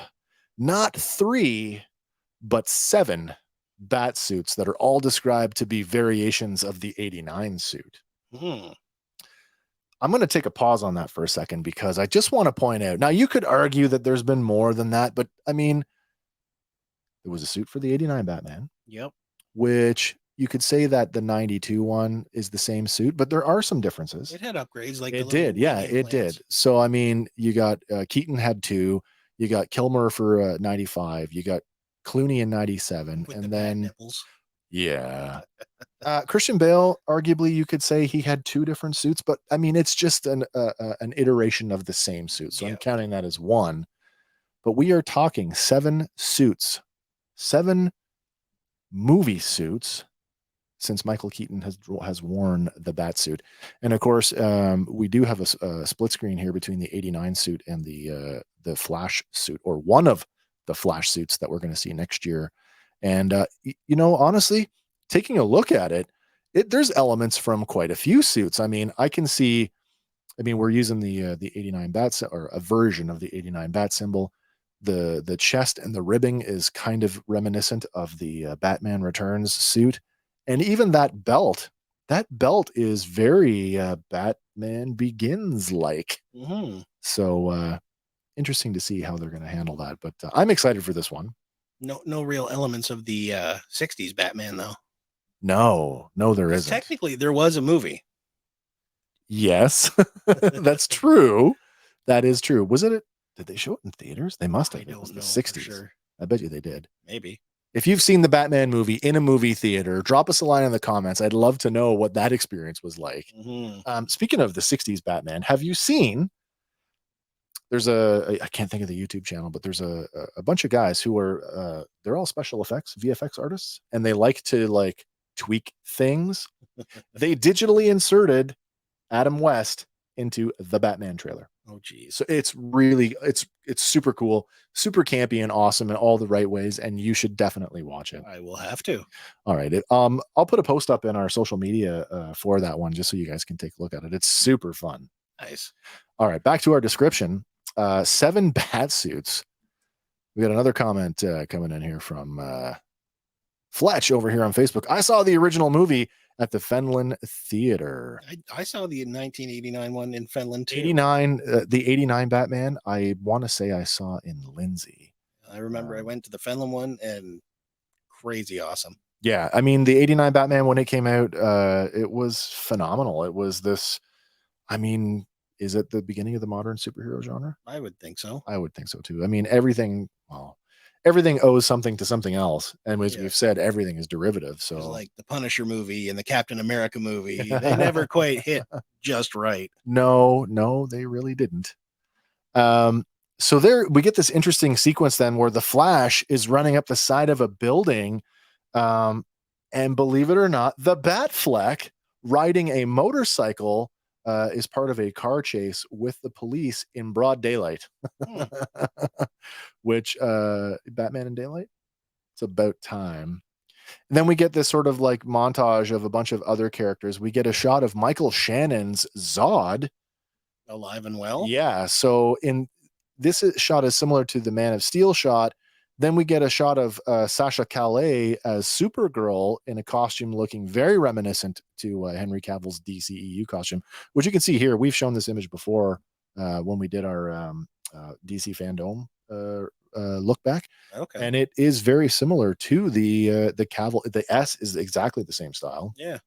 not three, but 7 bat suits that are all described to be variations of the 89 suit. Hmm. I'm going to take a pause on that for a second because I just want to point out. Now, you could argue that there's been more than that, but I mean, there was a suit for the 89 Batman, Yep. which you could say that the 92 one is the same suit, but there are some differences. It had upgrades like It did. Yeah, wing it implants. did. So, I mean, you got Keaton had 2, you got Kilmer for 95, you got Clooney in 97, With and the then, bat nipples. yeah. Christian Bale, arguably, you could say he had 2 different suits, but I mean, it's just an iteration of the same suit. So I'm counting that as one. But we are talking 7 suits, 7 movie suits since Michael Keaton has worn the bat suit. And of course, we do have a split screen here between the 89 suit and the Flash suit, or one of the Flash suits that we're going to see next year. And honestly, taking a look at it, there's elements from quite a few suits. I mean, I can see. I mean, we're using the 89 bat or a version of the 89 bat symbol. The chest and the ribbing is kind of reminiscent of the Batman Returns suit, and even that belt. That belt is very Batman Begins like. Mm-hmm. So interesting to see how they're going to handle that. But I'm excited for this one. No real elements of the 60s Batman though. No, there isn't. Technically, there was a movie. Yes, that's true. That is true. Was it? Did they show it in theaters? They must have. It was the 60s. Sure. I bet you they did. Maybe. If you've seen the Batman movie in a movie theater, drop us a line in the comments. I'd love to know what that experience was like. Mm-hmm. Speaking of the 60s Batman, have you seen? There's I can't think of the YouTube channel, but there's a bunch of guys who are they're all special effects, VFX artists, and they like to like tweak things. They digitally inserted Adam West into the Batman trailer. Oh geez. So it's really it's super cool, super campy and awesome in all the right ways, and you should definitely watch it. I will have to. All right. I'll put a post up in our social media for that one just so you guys can take a look at it. It's super fun. Nice. All right, back to our description. 7 bat suits. We got another comment coming in here from Fletch over here on Facebook. I saw the original movie at the Fenland Theater. I saw the 1989 one in Fenland too. 89, the 89 Batman, I want to say I saw in Lindsay. I remember I went to the Fenland one and crazy awesome. Yeah, I mean, the 89 Batman, when it came out, it was phenomenal. It was this, I mean, is it the beginning of the modern superhero genre? I would think so. I would think so too. I mean, everything owes something to something else. And as we've said, everything is derivative. So like the Punisher movie and the Captain America movie, they never quite hit just right. No, they really didn't. So there we get this interesting sequence then where the Flash is running up the side of a building. And believe it or not, the Batfleck riding a motorcycle is part of a car chase with the police in broad daylight. Which Batman in daylight? It's about time. And then we get this sort of like montage of a bunch of other characters. We get a shot of Michael Shannon's Zod. Alive and well? Yeah. So in this shot is similar to the Man of Steel shot. Then we get a shot of Sasha Calais as Supergirl in a costume looking very reminiscent to Henry Cavill's DCEU costume, which you can see here. We've shown this image before when we did our DC Fandom look back. Okay. And it is very similar to the Cavill. The S is exactly the same style. Yeah.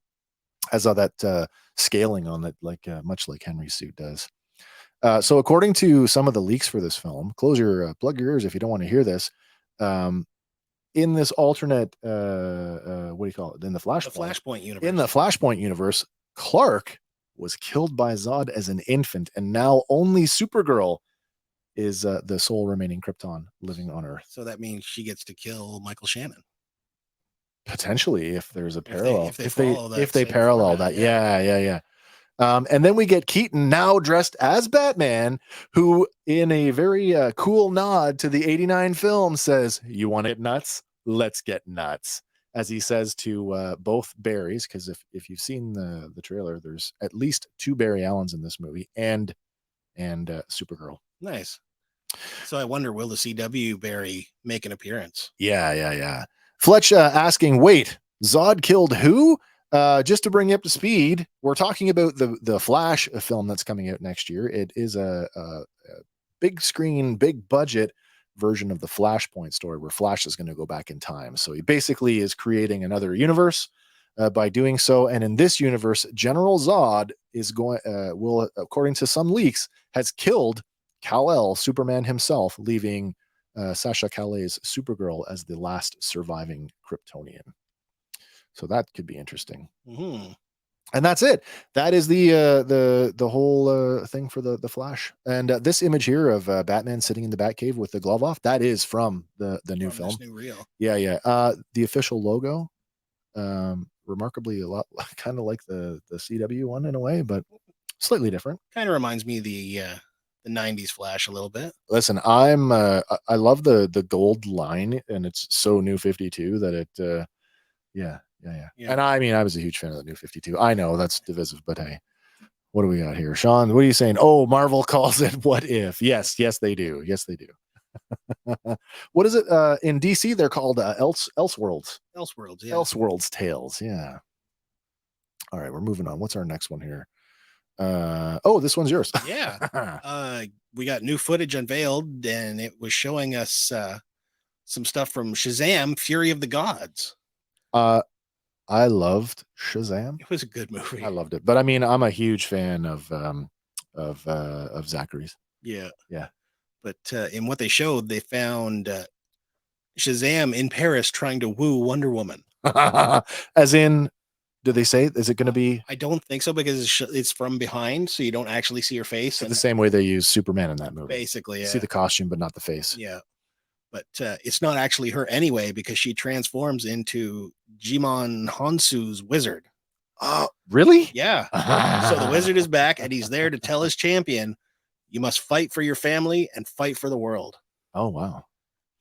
Has all that scaling on it, like much like Henry's suit does. So according to some of the leaks for this film, plug your ears if you don't want to hear this. In this alternate, what do you call it? In the Flashpoint universe. In the Flashpoint universe, Clark was killed by Zod as an infant, and now only Supergirl is the sole remaining Krypton living on Earth. So that means she gets to kill Michael Shannon. Potentially, if there's a parallel, if they follow that if they same parallel format, that, yeah. And then we get Keaton now dressed as Batman, who, in a very cool nod to the '89 film, says, "You want it nuts? Let's get nuts." As he says to both Barrys, because if you've seen the trailer, there's at least 2 Barry Allens in this movie, and Supergirl. Nice. So I wonder, will the CW Barry make an appearance? Yeah. Fletch asking, wait, Zod killed who? Just to bring you up to speed, we're talking about the Flash film that's coming out next year. It is a big screen, big budget version of the Flashpoint story where Flash is going to go back in time. So he basically is creating another universe by doing so. And in this universe, General Zod is will, according to some leaks, has killed Kal-El, Superman himself, leaving Sasha Calais' Supergirl as the last surviving Kryptonian. So that could be interesting. Mm-hmm. And that's it. That is the whole thing for the Flash. And this image here of Batman sitting in the Batcave with the glove off, that is from the new film. This new reel. Yeah. The official logo, remarkably a lot kind of like the CW one in a way, but slightly different. Kind of reminds me of the 90s Flash a little bit. Listen, I love the gold line, and it's so New 52 that it yeah. And I mean, I was a huge fan of the New 52. I know that's divisive, but hey, what do we got here? Sean, what are you saying? Oh, Marvel calls it What If. Yes, they do. What is it? In DC, they're called Elseworlds. Elseworlds, yeah. Elseworlds Tales, yeah. All right, we're moving on. What's our next one here? This one's yours. Yeah. We got new footage unveiled, and it was showing us some stuff from Shazam, Fury of the Gods. I loved Shazam. It was a good movie. I loved it, but I mean, I'm a huge fan of Zachary's. Yeah. Yeah. But in what they showed, they found Shazam in Paris trying to woo Wonder Woman. As in, do they say, is it going to be? I don't think so, because it's from behind, so you don't actually see her face. The same way they use Superman in that movie. Basically, yeah. You see the costume, but not the face. Yeah. But it's not actually her anyway, because she transforms into Jimon Honsu's wizard. Really? Yeah. So the wizard is back, and he's there to tell his champion, you must fight for your family and fight for the world. Oh, wow.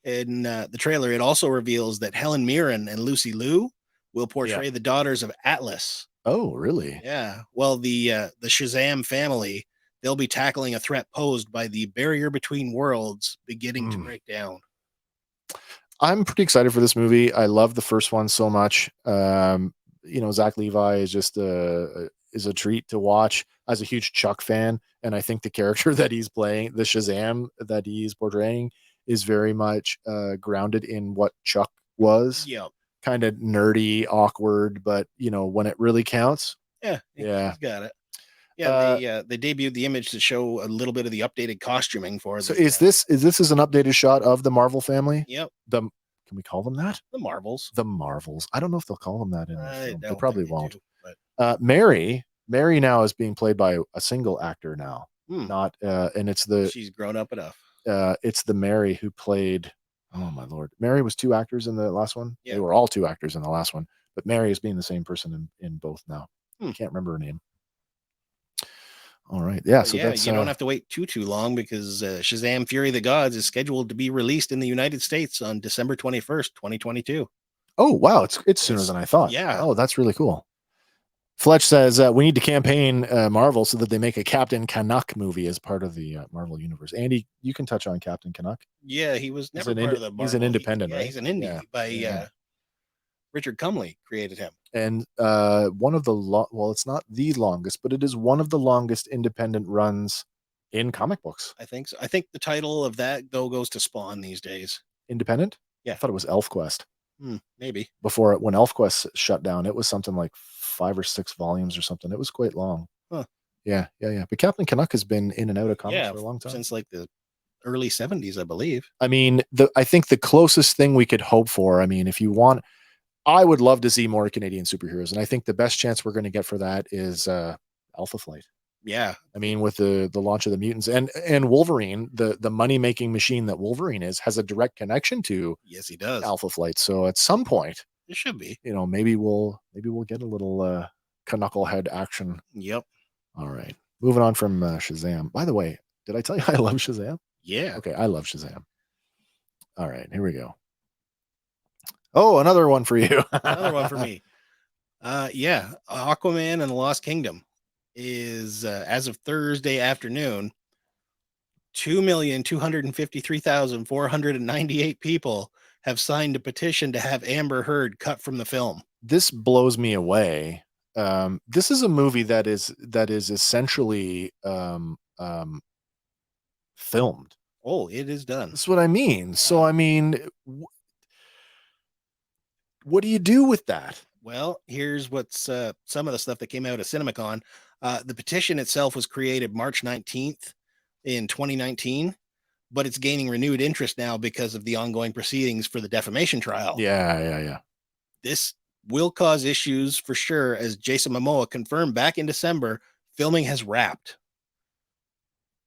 In the trailer, it also reveals that Helen Mirren and Lucy Liu will portray the daughters of Atlas. Oh, really? Yeah. Well, the Shazam family, they'll be tackling a threat posed by the barrier between worlds beginning to break down. I'm pretty excited for this movie. I love the first one so much. Zach Levi is just is a treat to watch. I was a huge Chuck fan, and I think the character that he's playing, the Shazam that he's portraying, is very much grounded in what Chuck was. Yeah. Kind of nerdy, awkward, but when it really counts. Yeah. He's got it. Yeah, they debuted the image to show a little bit of the updated costuming for. So is this an updated shot of the Marvel family? Yep. Can we call them that? The Marvels. The Marvels. I don't know if they'll call them that in the film. They probably won't. Mary now is being played by a single actor now. Not and it's she's grown up enough. It's the Mary who played. Oh my Lord. Mary was 2 actors in the last one. Yeah. They were all 2 actors in the last one, but Mary is being the same person in both now. I can't remember her name. All right. Yeah. So that's, you don't have to wait too long, because Shazam Fury of the Gods is scheduled to be released in the United States on December 21st, 2022. Oh, wow. It's sooner than I thought. Yeah. Oh, that's really cool. Fletch says we need to campaign Marvel so that they make a Captain Canuck movie as part of the Marvel universe. Andy, you can touch on Captain Canuck. Yeah, he was never part of the Marvel. He's an independent, right? He's an indie by Richard Cumley created him. And one of the it's not the longest, but it is one of the longest independent runs in comic books. I think so. I think the title of that though goes to Spawn these days. Independent? Yeah. I thought it was ElfQuest. Maybe. When ElfQuest shut down, it was something like 5 or 6 volumes or something. It was quite long. Huh. Yeah. But Captain Canuck has been in and out of comics for a long time. Since like the early 70s, I believe. I mean, I think the closest thing we could hope for, I mean, if you want, I would love to see more Canadian superheroes. And I think the best chance we're going to get for that is Alpha Flight. Yeah. I mean, with the launch of the mutants and Wolverine, the money making machine that Wolverine is has a direct connection to Yes, he does. Alpha Flight. So at some point, It should be. maybe we'll get a little knucklehead action. Yep. All right, moving on from Shazam. By the way, did I tell you I love Shazam? Yeah. Okay, I love Shazam. All right, here we go. Oh, another one for you. Another one for me. Yeah, Aquaman and the Lost Kingdom is as of Thursday afternoon, 2,253,498 people have signed a petition to have Amber Heard cut from the film. This blows me away. This is a movie that is essentially filmed. Oh, it is done. That's what I mean. So I mean, what do you do with that? Well, here's what's some of the stuff that came out of CinemaCon. The petition itself was created March 19th in 2019, but it's gaining renewed interest now because of the ongoing proceedings for the defamation trial. Yeah. This will cause issues for sure, as Jason Momoa confirmed back in December, filming has wrapped.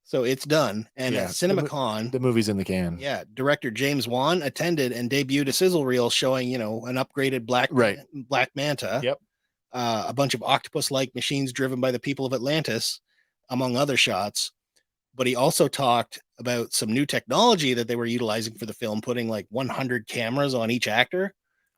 So it's done. And at CinemaCon, the movie's in the can. yeah, director James Wan attended and debuted a sizzle reel showing, an upgraded Black Manta, Yep. A bunch of octopus-like machines driven by the people of Atlantis, among other shots. But he also talked about some new technology that they were utilizing for the film, putting like 100 cameras on each actor,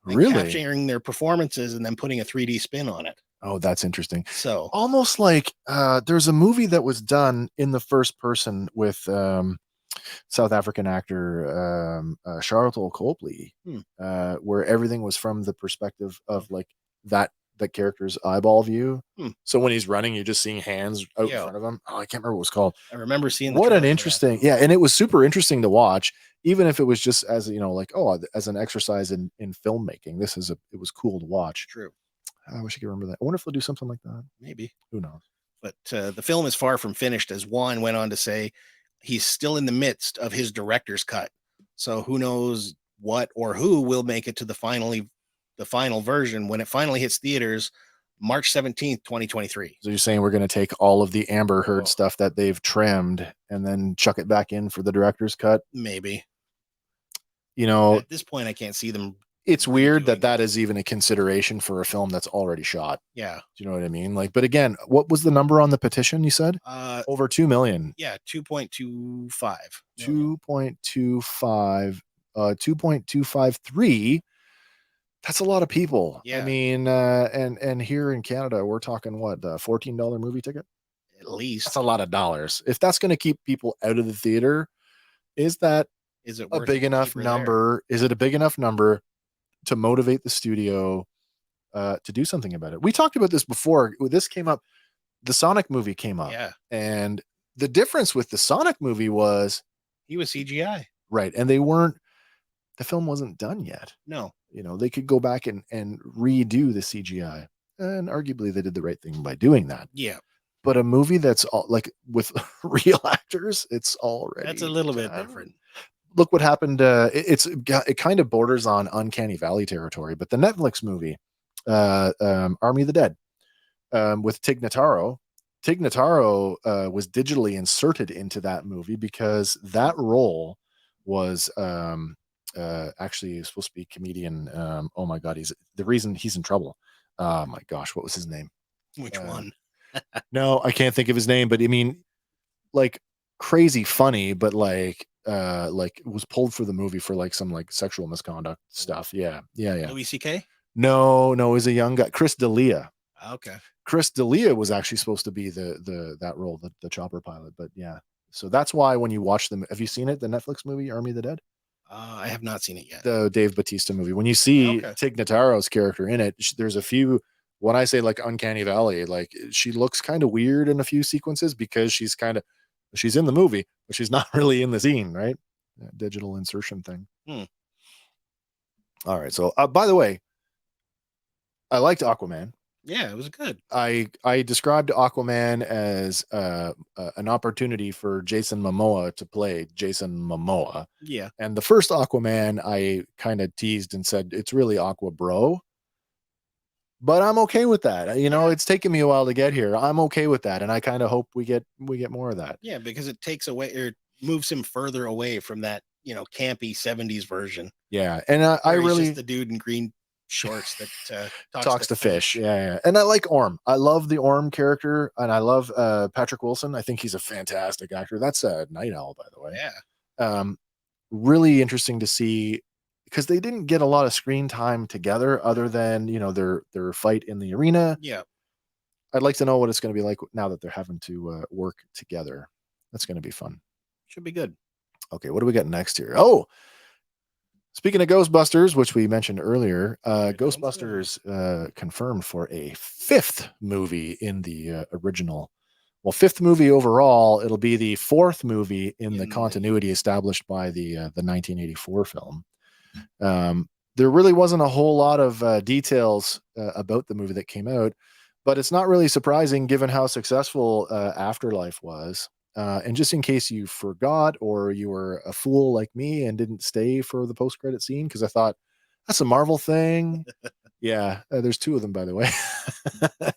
and Really? capturing their performances and then putting a 3D spin on it. Oh, that's interesting. So almost like there's a movie that was done in the first person with South African actor Charlotte Copley, where everything was from the perspective of like that character's eyeball view. So when he's running, you're just seeing hands out in front of him. Oh, I can't remember what it was called. I remember seeing what an interesting, and it was super interesting to watch, even if it was just as like, as an exercise in filmmaking. It was cool to watch. True. I wish I could remember that. I wonder if they'll do something like that. Maybe. Who knows? But the film is far from finished, as Juan went on to say. He's still in the midst of his director's cut. So who knows what or who will make it to the final version when it finally hits theaters March 17th, 2023. So you're saying we're going to take all of the Amber Heard stuff that they've trimmed and then chuck it back in for the director's cut? Maybe. At this point, I can't see them. It's weird that is even a consideration for a film that's already shot. Yeah. Do you know what I mean? Like, but again, what was the number on the petition you said? Over 2 million. Yeah, 2.25. 2.25, 2.253. That's a lot of people. Yeah. I mean, and here in Canada, we're talking what, $14 movie ticket? At least. That's a lot of dollars. If that's going to keep people out of the theater, is it a big enough number? Is it a big enough number to motivate the studio to do something about it? We talked about this before. This came up. The Sonic movie came up. Yeah. And the difference with the Sonic movie was he was CGI. Right. And the film wasn't done yet. No. They could go back and redo the CGI. And arguably they did the right thing by doing that. Yeah. But a movie that's all like with real actors, it's already that's a little bit different. Look what happened. It kind of borders on Uncanny Valley territory, but the Netflix movie, Army of the Dead, with Tig Notaro. Tig Notaro was digitally inserted into that movie because that role was actually supposed to be comedian. Oh my God, he's the reason he's in trouble. Oh my gosh, what was his name? Which one? No, I can't think of his name, but I mean, like crazy funny, but like was pulled for the movie for like some like sexual misconduct stuff. Yeah. Louis C.K.? No, it was a young guy, Chris D'Elia. Okay. Chris D'Elia was actually supposed to be that role, the chopper pilot, but yeah. So that's why when you watch them, have you seen it? The Netflix movie Army of the Dead? I have not seen it yet. The Dave Bautista movie. When you see Tig Notaro's character in it, there's a few. When I say like Uncanny Valley, like she looks kind of weird in a few sequences because she's in the movie, but she's not really in the scene, right? That digital insertion thing. All right. So, by the way, I liked Aquaman. Yeah, it was good. I described Aquaman as an opportunity for Jason Momoa to play Jason Momoa. Yeah. And the first Aquaman, I kind of teased and said it's really Aqua Bro. but I'm okay with that. You know, Yeah. it's taken me a while to get here. I'm okay with that, and I kind of hope we get more of that. Yeah, because it takes away or moves him further away from that, campy 70s version Yeah, and I where he's just really the dude in green shorts that talks talks to to fish. fish. Yeah, yeah, and I like Orm. I love the Orm character, and I love Patrick Wilson. I think he's a fantastic actor. That's a Night Owl, by the way. Yeah. Um, really interesting to see because they didn't get a lot of screen time together other than their fight in the arena. Yeah. I'd like to know what it's going to be like now that they're having to work together. That's going to be fun. Should be good. Okay, what do we got next here? Oh, speaking of Ghostbusters, which we mentioned earlier, Here it comes. Ghostbusters confirmed for a fifth movie in the original. Well, fifth movie overall. It'll be the fourth movie in the continuity established by the 1984 film. There really wasn't a whole lot of details about the movie that came out, but it's not really surprising given how successful Afterlife was. And just in case you forgot or you were a fool like me and didn't stay for the post-credit scene, because I thought that's a Marvel thing. Yeah, there's two of them, by the way,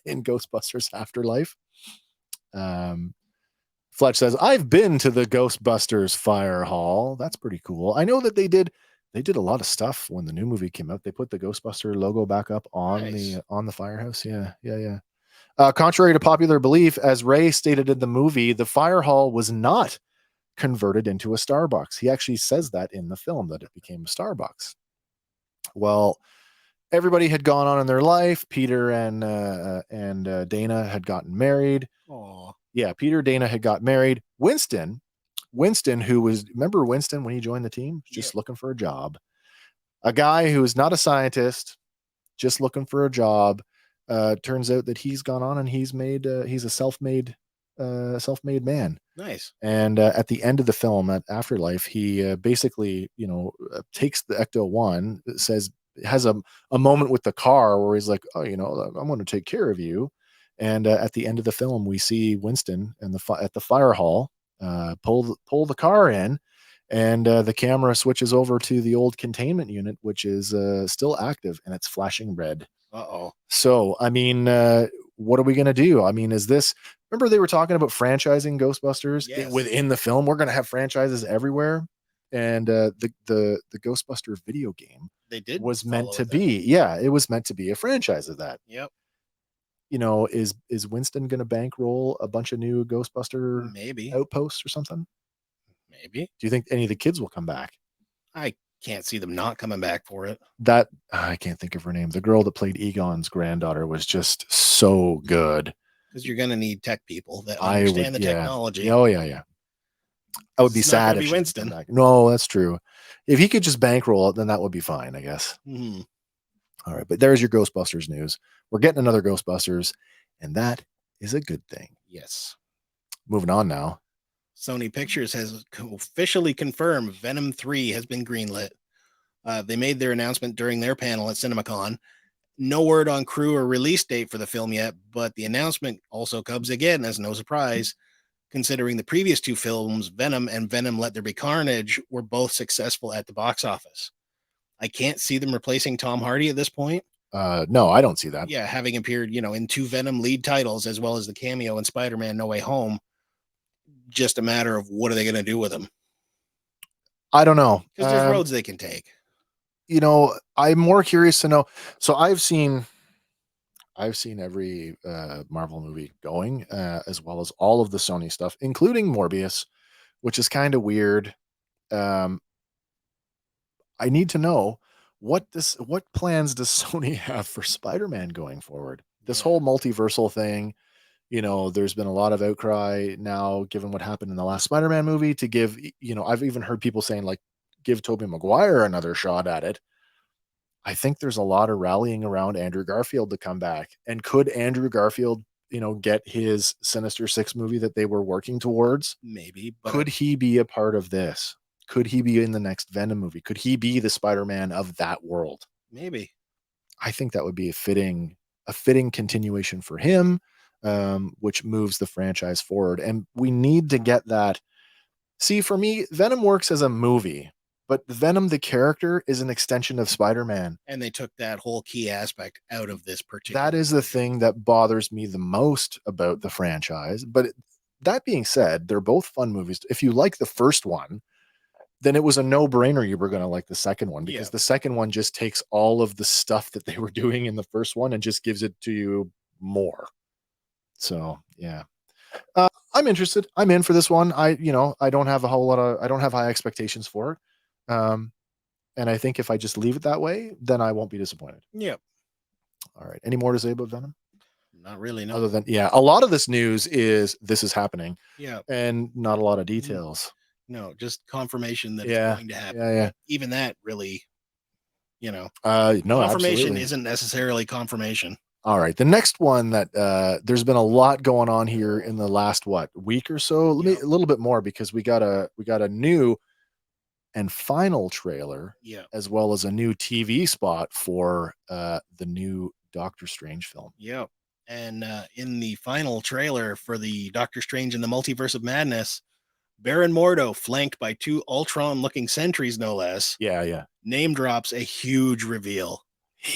in Ghostbusters Afterlife. Um, Fletch says, I've been to the Ghostbusters Fire Hall. That's pretty cool. I know that they did a lot of stuff when the new movie came out. They put the Ghostbuster logo back up on Nice. the firehouse. Yeah, yeah, yeah. Contrary to popular belief, as Ray stated in the movie, the fire hall was not converted into a Starbucks. He actually says that in the film that it became a Starbucks. Well, everybody had gone on in their life. Peter and Dana had gotten married. Aw. Yeah, Peter, Dana had got married. Winston, who was remember Winston when he joined the team, just looking for a job. A guy who is not a scientist, just looking for a job. Turns out that he's gone on and he's a self-made man. Nice. And at the end of the film, at Afterlife, he basically takes the Ecto One, says has a moment with the car where he's like, oh, I'm going to take care of you. And at the end of the film, we see Winston at the fire hall pull the car in, and the camera switches over to the old containment unit, which is still active and it's flashing red. Uh-oh. So, I mean, what are we going to do? I mean, is this, remember they were talking about franchising Ghostbusters Yes. within the film? We're going to have franchises everywhere. And the Ghostbuster video game They did was follow meant to with that. be, yeah, it was meant to be a franchise of that. Yep. Is Winston going to bankroll a bunch of new Ghostbuster Maybe. outposts or something? Maybe. Do you think any of the kids will come back? I can't see them not coming back for it. That I can't think of her name. The girl that played Egon's granddaughter was just so good. Because you're going to need tech people that I understand would, the yeah. technology. Oh yeah, yeah. I would be It's not sad gonna if be she didn't come Winston. back. No, that's true. If he could just bankroll it, then that would be fine, I guess. Mhm. All right, but there's your Ghostbusters news. We're getting another Ghostbusters, and that is a good thing. Yes. Moving on now. Sony Pictures has officially confirmed Venom 3 has been greenlit. They made their announcement during their panel at CinemaCon. No word on crew or release date for the film yet, but the announcement also comes again as no surprise, considering the previous two films, Venom and Venom Let There Be Carnage, were both successful at the box office. I can't see them replacing Tom Hardy at this point. No, I don't see that. Yeah, having appeared, in two Venom lead titles as well as the cameo in Spider-Man No Way Home. Just a matter of what are they going to do with him? I don't know. Because there's roads they can take. I'm more curious to know. So I've seen every Marvel movie going, as well as all of the Sony stuff, including Morbius, which is kind of weird. I need to know what plans does Sony have for Spider-Man going forward? This whole multiversal thing, there's been a lot of outcry now, given what happened in the last Spider-Man movie, to give, I've even heard people saying, like, give Tobey Maguire another shot at it. I think there's a lot of rallying around Andrew Garfield to come back. And could Andrew Garfield, get his Sinister Six movie that they were working towards? Maybe. But could he be a part of this? Could he be in the next Venom movie? Could he be the Spider-Man of that world? Maybe. I think that would be a fitting continuation for him, which moves the franchise forward. And we need to get that. See, for me, Venom works as a movie, but Venom, the character, is an extension of Spider-Man. And they took that whole key aspect out of this That particular is the version. thing that bothers me the most about the franchise. But that being said, they're both fun movies. If you like the first one, then it was a no-brainer you were going to like the second one, because Yeah. the second one just takes all of the stuff that they were doing in the first one and just gives it to you more. So, yeah. I'm interested. I'm in for this one. I don't have a whole lot of, I don't have high expectations for it. And I think if I just leave it that way, then I won't be disappointed. Yeah. All right. Any more to say about Venom? Not really, no. Other than, yeah, a lot of this news is this is happening Yeah. and not a lot of Mhm. details. No, just confirmation that it's Yeah. going to happen. Yeah. Yeah. But even that really, you know, No, confirmation absolutely. isn't necessarily confirmation. All right. The next one that there's been a lot going on here in the last week or so. Let me Yeah. a little bit more, because we got a new and final trailer, Yeah. as well as a new TV spot for the new Doctor Strange film. Yeah. And in the final trailer for the Doctor Strange in the Multiverse of Madness, Baron Mordo, flanked by two Ultron looking sentries, no less, Yeah, yeah. name drops a huge reveal.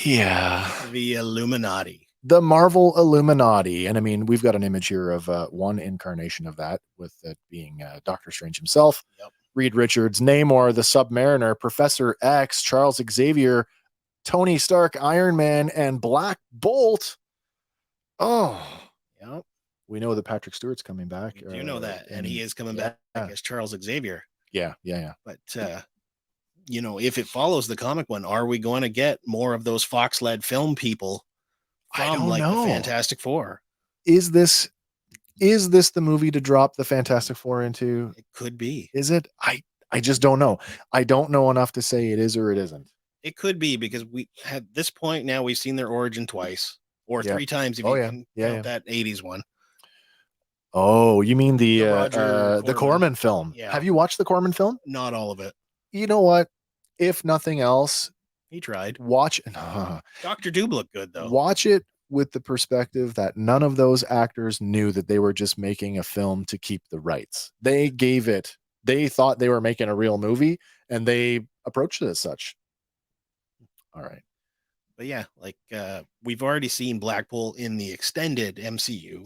Yeah. The Illuminati. The Marvel Illuminati. And I mean, we've got an image here of one incarnation of that, with it being Doctor Strange himself, Yep. Reed Richards, Namor, the Submariner, Professor X, Charles Xavier, Tony Stark, Iron Man, and Black Bolt. Oh, Yep. we know that Patrick Stewart's coming back. We do know that. And he is coming yeah, back as Charles Xavier. yeah, yeah, yeah. But, if it follows the comic one, are we going to get more of those Fox led film people I from don't like the know. Fantastic Four? Is this the movie to drop the Fantastic Four into? It could be. Is it? I just don't know. I don't know enough to say it is or it isn't. It could be, because we at this point now we've seen their origin twice or Yeah. three times if Oh you yeah. can Yeah, count yeah. that 80s one. Oh, you mean the The Roger the Corman. Corman film? Yeah. Have you watched the Corman film? Not all of it. You know what? If nothing else, He tried. watch Dr. Doob looked good though. watch it with the perspective that none of those actors knew that they were just making a film to keep the rights. They thought they were making a real movie, and they approached it as such. All right. But yeah, like we've already seen Blackpool in the extended MCU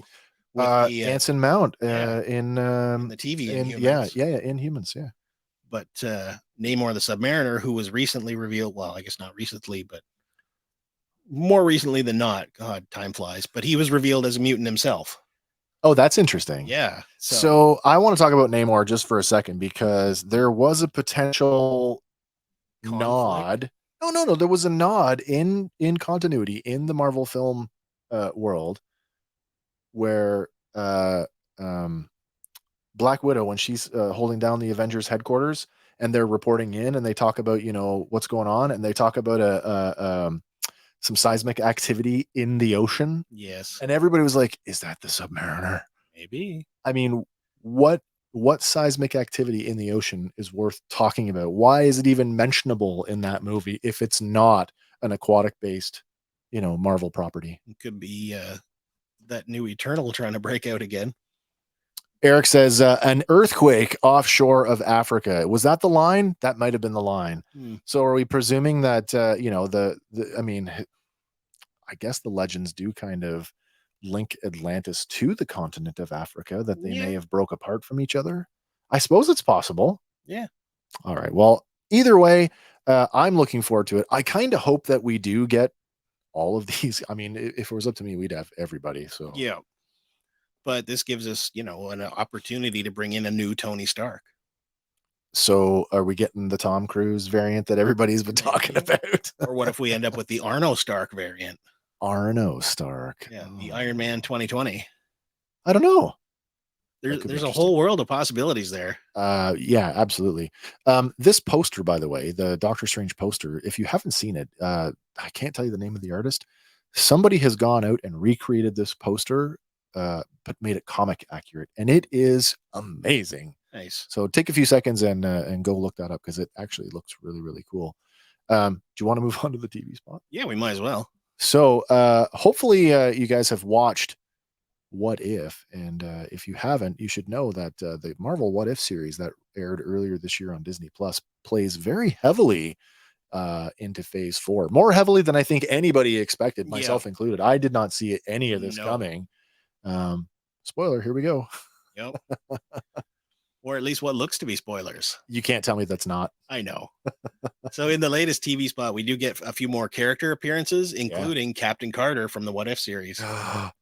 with the Anson Mount yeah, in the TV Inhumans. yeah, Inhumans, yeah. But Namor the Submariner, who was recently revealed, well, I guess not recently, but more recently than not, God, time flies, but he was revealed as a mutant himself. Oh, that's interesting. Yeah. So I want to talk about Namor just for a second, because there was a potential nod. No. There was a nod in continuity in the Marvel film world, where Black Widow, when she's holding down the Avengers headquarters, and they're reporting in, and they talk about what's going on, and they talk about some seismic activity in the ocean, Yes. and everybody was like, "Is that the Submariner?" Maybe. I mean, what seismic activity in the ocean is worth talking about? Why is it even mentionable in that movie if it's not an aquatic based, Marvel property? It could be that new Eternal trying to break out again. Eric says an earthquake offshore of Africa. Was that the line? That might have been the line. So are we presuming that I mean, I guess the legends do kind of link Atlantis to the continent of Africa, that they may have broke apart from each other? I suppose it's possible. Yeah. All right. Well, either way, I'm looking forward to it. I kind of hope that we do get all of these. I mean, if it was up to me, we'd have everybody. So yeah. But this gives us, an opportunity to bring in a new Tony Stark. So are we getting the Tom Cruise variant that everybody's been talking about? Or what if we end up with the Arno Stark variant? Arno Stark. Yeah, the Iron Man 2020. I don't know. There's a whole world of possibilities there. Yeah, absolutely. This poster, by the way, the Doctor Strange poster, if you haven't seen it, I can't tell you the name of the artist. Somebody has gone out and recreated this poster, but made it comic accurate, and it is amazing. Nice. So take a few seconds and go look that up, because it actually looks really, really cool. Do you want to move on to the TV spot? Yeah, we might as well. So hopefully you guys have watched What If. And if you haven't, you should know that the Marvel What If series that aired earlier this year on Disney Plus plays very heavily into phase 4, more heavily than I think anybody expected, Yeah. myself included. I did not see any of this No. coming. um Spoiler, here we go. Yep. Or at least what looks to be spoilers. You can't tell me that's not. I know. So in the latest TV spot, we do get a few more character appearances, Yeah. including Captain Carter from the What If series.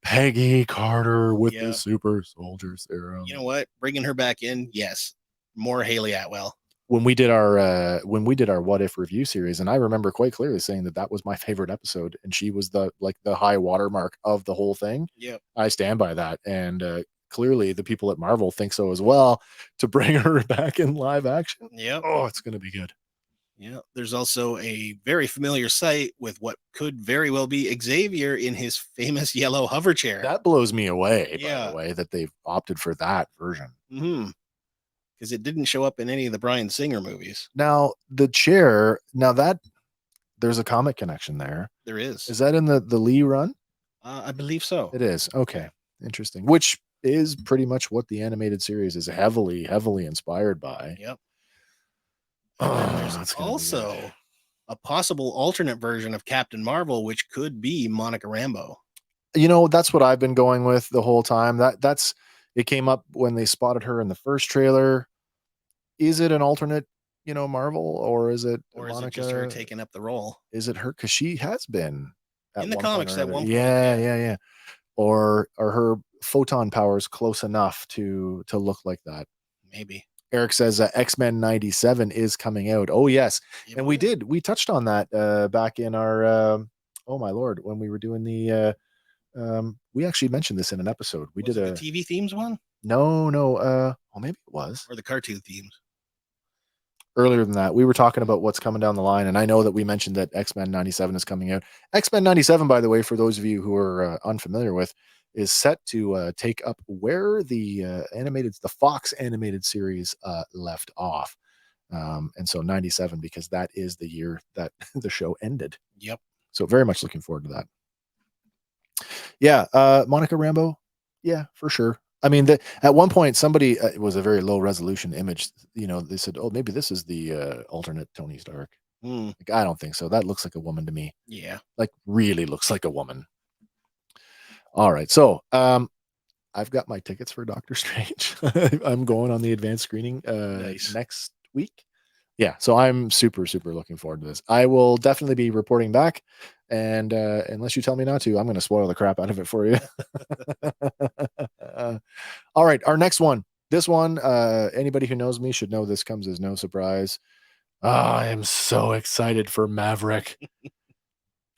Peggy Carter with the Yeah. super soldier serum. You know what? Bringing her back in, yes. More Haley Atwell. When we did our What If review series, and I remember quite clearly saying that that was my favorite episode, and she was the high watermark of the whole thing. Yep. I stand by that, and clearly the people at Marvel think so as well. To bring her back in live action, Yep. oh, it's going to be good. Yeah. There's also a very familiar sight with what could very well be Xavier in his famous yellow hover chair. That blows me away, by Yeah. the way, that they've opted for that version. Because it didn't show up in any of the Bryan Singer movies. Now, the chair, that there's a comic connection there. There is. Is that in the Lee run? I believe so. It is. Okay. Interesting. Which is pretty much what the animated series is heavily, heavily inspired by. Yep. Oh, And then there's that's gonna be also good. a possible alternate version of Captain Marvel, which could be Monica Rambeau. That's what I've been going with the whole time. It came up when they spotted her in the first trailer. Is it an alternate, Marvel, or is it Or Monica? is it just her taking up the role? Is it her? Because she has been In the one point comics or at one another. point. Yeah. Or are her photon powers close enough to look like that? Maybe. Eric says X-Men 97 is coming out. Oh, yes. It And would. we touched on that back in our, oh my Lord, when we were doing we actually mentioned this in an episode. We Was did it the TV themes one? no, well, maybe it was. Or the cartoon themes? Earlier than that, we were talking about what's coming down the line. And I know that we mentioned that X-Men 97 is coming out. X-Men 97, by the way, for those of you who are unfamiliar with, is set to take up where the Fox animated series left off. And so 97, because that is the year that the show ended. Yep. So very much looking forward to that. Yeah. Monica Rambeau. Yeah, for sure. I mean, at one point, somebody, it was a very low resolution image. They said, oh, maybe this is the alternate Tony Stark. Like, I don't think so. That looks like a woman to me. Yeah. Like, really looks like a woman. All right. So, I've got my tickets for Doctor Strange. I'm going on the advanced screening Nice. next week. Yeah, so I'm super, super looking forward to this. I will definitely be reporting back, and unless you tell me not to, I'm going to spoil the crap out of it for you. All right, our next one. This one, anybody who knows me should know this comes as no surprise. I am so excited for Maverick.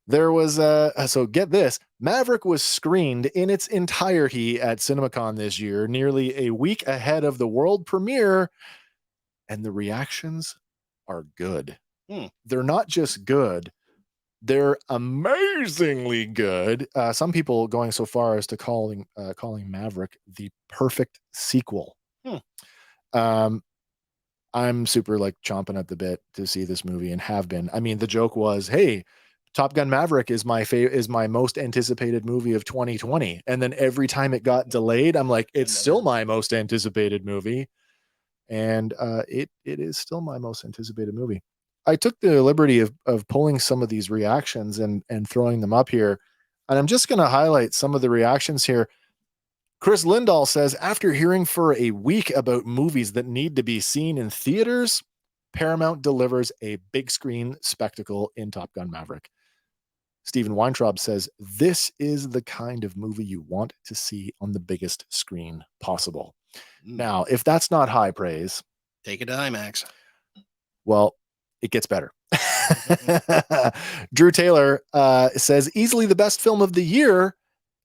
There was so get this, Maverick was screened in its entirety at CinemaCon this year, nearly a week ahead of the world premiere, and the reactions are good. They're not just good, they're amazingly good. Some people going so far as to calling Maverick the perfect sequel. I'm super chomping at the bit to see this movie, and have been. I mean, the joke was, hey, Top Gun Maverick is my most anticipated movie of 2020. And then every time it got delayed, I'm like, it's still my most anticipated movie. And it is still my most anticipated movie. I took the liberty of pulling some of these reactions and throwing them up here. And I'm just going to highlight some of the reactions here. Chris Lindahl says, after hearing for a week about movies that need to be seen in theaters, Paramount delivers a big screen spectacle in Top Gun Maverick. Stephen Weintraub says, this is the kind of movie you want to see on the biggest screen possible. Now, if that's not high praise, take it to IMAX. Well, it gets better. Drew Taylor says, easily the best film of the year.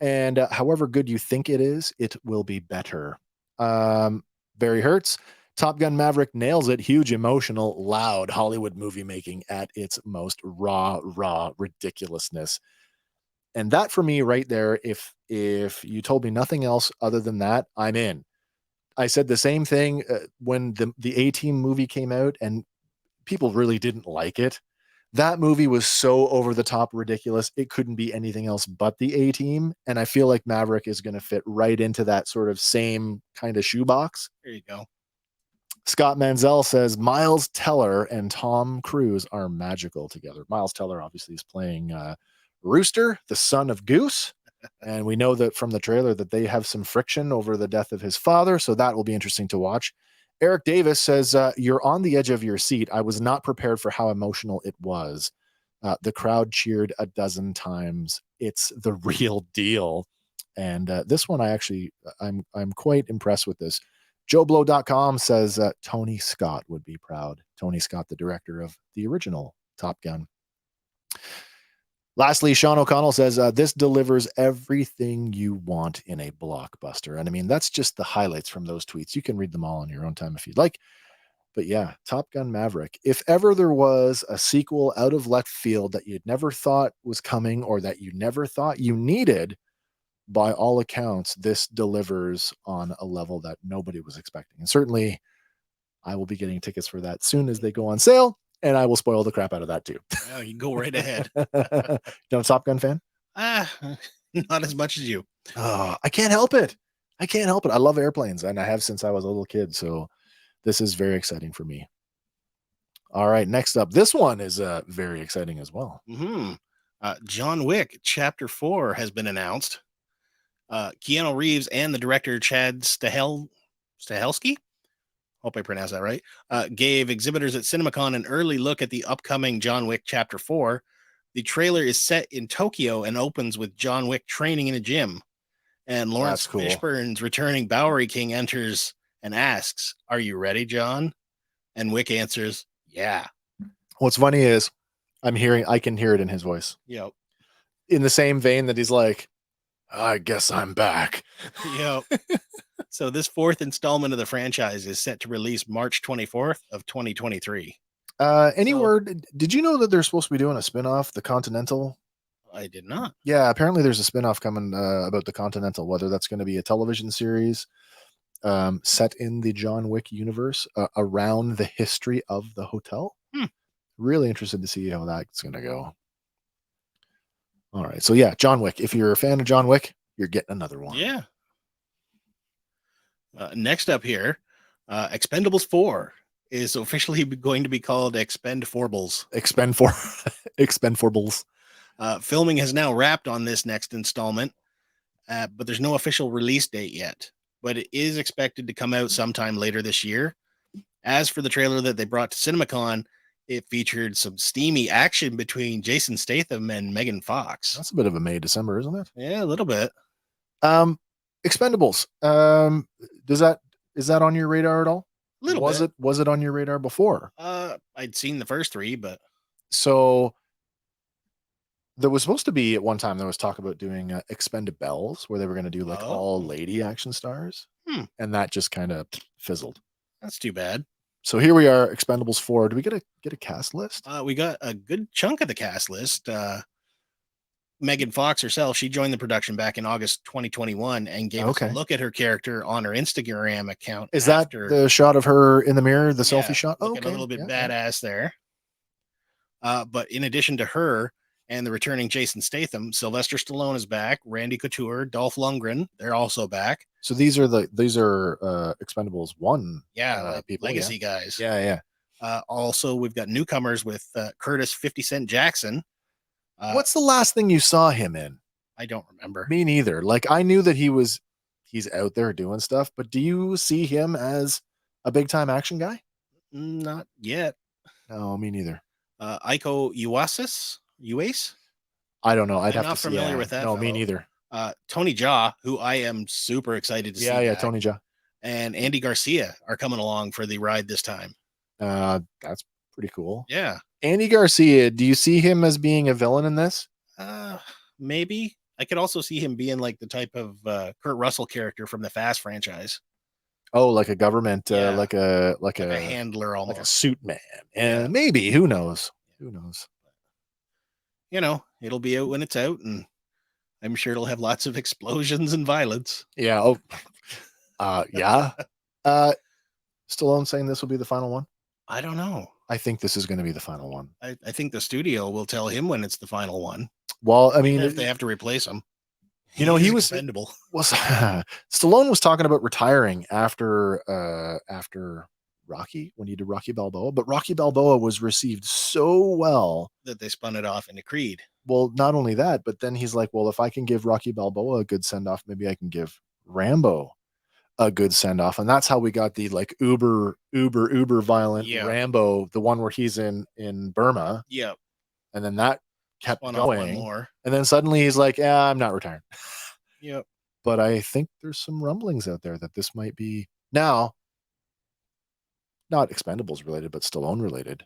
And however good you think it is, it will be better. Barry Hertz, Top Gun Maverick nails it. Huge, emotional, loud Hollywood movie making at its most raw ridiculousness. And that for me right there, if you told me nothing else other than that, I'm in. I said the same thing when the A-Team movie came out, and people really didn't like it. That movie was so over the top ridiculous. It couldn't be anything else but the A-Team. And I feel like Maverick is going to fit right into that sort of same kind of shoebox. There you go. Scott Manzel says Miles Teller and Tom Cruise are magical together. Miles Teller obviously is playing Rooster, the son of Goose. And we know that from the trailer that they have some friction over the death of his father. So that will be interesting to watch. Eric Davis says, you're on the edge of your seat. I was not prepared for how emotional it was. The crowd cheered a dozen times. It's the real deal. And this one, I'm quite impressed with this. JoeBlow.com says Tony Scott would be proud. Tony Scott, the director of the original Top Gun. Lastly, Sean O'Connell says, this delivers everything you want in a blockbuster. And I mean, that's just the highlights from those tweets. You can read them all on your own time if you'd like. But yeah, Top Gun Maverick. If ever there was a sequel out of left field that you'd never thought was coming or that you never thought you needed, by all accounts, this delivers on a level that nobody was expecting. And certainly, I will be getting tickets for that soon as they go on sale. And I will spoil the crap out of that too. Oh, you go right ahead. You're a Top Gun fan? Not as much as you. Oh, I can't help it. I love airplanes, and I have since I was a little kid. So this is very exciting for me. All right, next up. This one is very exciting as well. Mm-hmm. John Wick Chapter 4 has been announced. Keanu Reeves and the director Chad Stahelski, hope I pronounced that right, gave exhibitors at CinemaCon an early look at the upcoming John Wick Chapter 4. The trailer is set in Tokyo and opens with John Wick training in a gym. And Lawrence Fishburne's returning Bowery King enters and asks, "Are you ready, John?" And Wick answers, "Yeah." What's funny is I can hear it in his voice. Yep. In the same vein that he's like, I guess I'm back. Yep. So this fourth installment of the franchise is set to release March 24th of 2023. Did you know that they're supposed to be doing a spin-off, The Continental? I did not. Yeah, apparently there's a spin-off coming about The Continental, whether that's going to be a television series set in the John Wick universe around the history of the hotel. Really interested to see how that's going to go. All right. So yeah, John Wick. If you're a fan of John Wick, you're getting another one. Yeah. Next up here, Expendables 4 is officially going to be called Expendables. Expendables. Filming has now wrapped on this next installment, but there's no official release date yet. But it is expected to come out sometime later this year. As for the trailer that they brought to CinemaCon, it featured some steamy action between Jason Statham and Megan Fox. That's a bit of a May, December, isn't it? Yeah, a little bit. Expendables. Is that on your radar at all? A little bit. Was it on your radar before? I'd seen the first three, but so there was supposed to be at one time there was talk about doing Expendables, where they were going to do like all lady action stars, and that just kind of fizzled. That's too bad. So here we are, Expendables 4. Do we get a cast list? We got a good chunk of the cast list. Megan Fox herself, she joined the production back in August 2021 and gave us a look at her character on her Instagram account. Is that the shot of her in the mirror, the selfie shot? A little bit badass there. But in addition to her and the returning Jason Statham, Sylvester Stallone is back. Randy Couture, Dolph Lundgren, they're also back. So these are Expendables 1 people, legacy guys. Yeah. Also, we've got newcomers with Curtis 50 Cent Jackson. What's the last thing you saw him in? I don't remember. Me neither. Like, I knew that he's out there doing stuff, but do you see him as a big time action guy? Not yet. No, me neither. Iko Uwais? I don't know. I'm not familiar with that. No, me neither. Tony Jaa, who I am super excited to see. Yeah, Tony Jaa. And Andy Garcia are coming along for the ride this time. That's pretty cool. Yeah. Andy Garcia, do you see him as being a villain in this? Maybe. I could also see him being like the type of Kurt Russell character from the Fast franchise. Oh, like a government, like a handler, almost like a suit man. And maybe, who knows? You know, it'll be out when it's out, and I'm sure it'll have lots of explosions and violence. Yeah. Yeah. Stallone saying this will be the final one? I don't know. I think this is going to be the final one. I think the studio will tell him when it's the final one. Well, I mean, even if they have to replace him. You know, he was expendable. Stallone was talking about retiring after Rocky, when he did Rocky Balboa, but Rocky Balboa was received so well that they spun it off into Creed. Well, not only that, but then he's like, well, if I can give Rocky Balboa a good send off, maybe I can give Rambo a good send off. And that's how we got the like uber violent Rambo, the one where he's in Burma. Yep. And then that kept Spun going. Off one more. And then suddenly he's like, yeah, I'm not retiring. Yep. But I think there's some rumblings out there that this might be now, not Expendables related, but Stallone related.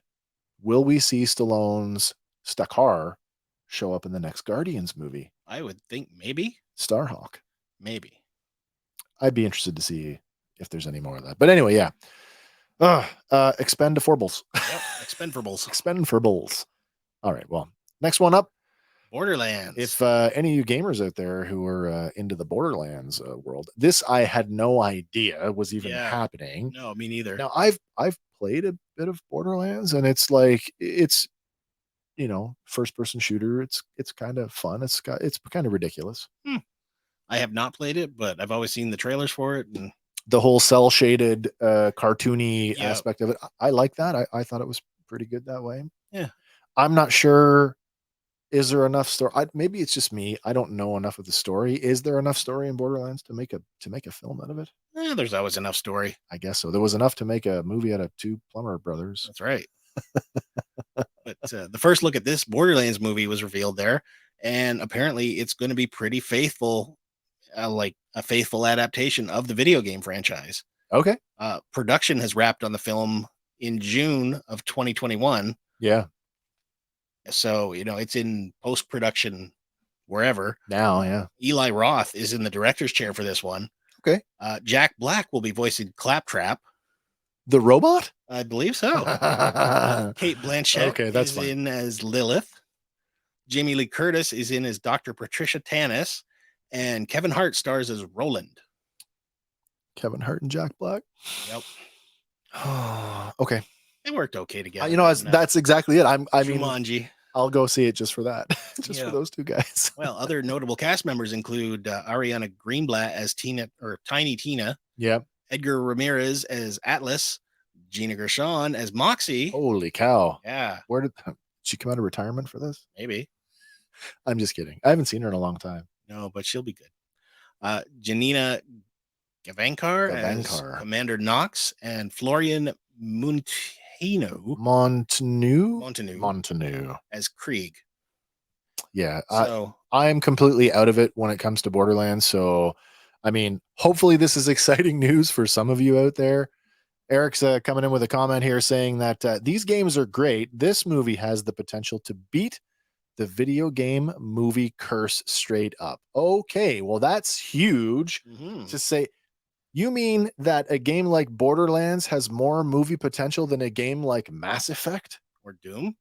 Will we see Stallone's Stakar show up in the next Guardians movie? I would think maybe. Starhawk. Maybe. I'd be interested to see if there's any more of that. But anyway, yeah. Expendables. Yep. Expendables. Expendables. All right. Well, next one up. Borderlands. If any of you gamers out there who are into the Borderlands world, this I had no idea was even happening. No, me neither. Now I've played a bit of Borderlands, and it's like it's first person shooter. It's kind of fun. It's kind of ridiculous. I have not played it, but I've always seen the trailers for it, and the whole cell shaded cartoony aspect of it. I like that. I thought it was pretty good that way. Yeah. I'm not sure. Is there enough story? Maybe it's just me. I don't know enough of the story. Is there enough story in Borderlands to make a film out of it? There's always enough story. I guess so. There was enough to make a movie out of two plumber brothers. That's right. But the first look at this Borderlands movie was revealed there, and apparently it's going to be pretty faithful, like a faithful adaptation of the video game franchise. Okay. Production has wrapped on the film in June of 2021. Yeah. So, it's in post-production wherever. Now, yeah. Eli Roth is in the director's chair for this one. Okay. Jack Black will be voicing Claptrap. The robot? I believe so. Kate Blanchett is in as Lilith. Jamie Lee Curtis is in as Dr. Patricia Tannis. And Kevin Hart stars as Roland. Kevin Hart and Jack Black? Yep. Okay. They worked okay together. That's exactly it. I mean, Jumanji. I'll go see it just for that. Just for those two guys. Well, other notable cast members include Ariana Greenblatt as Tiny Tina. Yeah. Edgar Ramirez as Atlas. Gina Gershon as Moxie. Holy cow. Yeah. Where did she come out of retirement for this? Maybe. I'm just kidding. I haven't seen her in a long time. No, but she'll be good. Janina Gavankar as Commander Knox, and Florian Montanu as Krieg. Yeah. So I am completely out of it when it comes to Borderlands. So, I mean, hopefully this is exciting news for some of you out there. Eric's coming in with a comment here saying that these games are great. This movie has the potential to beat the video game movie curse straight up. Okay, well, that's huge to say. You mean that a game like Borderlands has more movie potential than a game like Mass Effect? Or Doom?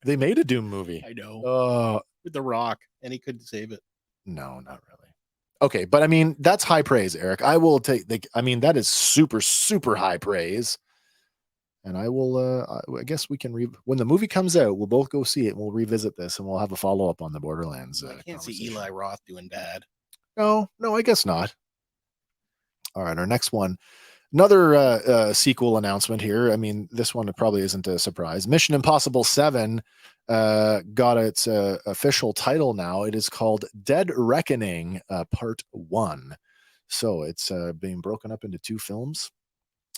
They made a Doom movie. I know. With The Rock, and he couldn't save it. No, not really. Okay, but I mean, that's high praise, Eric. I will take that is super, super high praise. And I will, I guess we can, when the movie comes out, we'll both go see it and we'll revisit this and we'll have a follow-up on the Borderlands. I can't see Eli Roth doing bad. No, I guess not. All right, our next one. Another sequel announcement here. I mean, this one probably isn't a surprise. Mission Impossible 7 got its official title now. It is called Dead Reckoning Part 1. So it's being broken up into two films.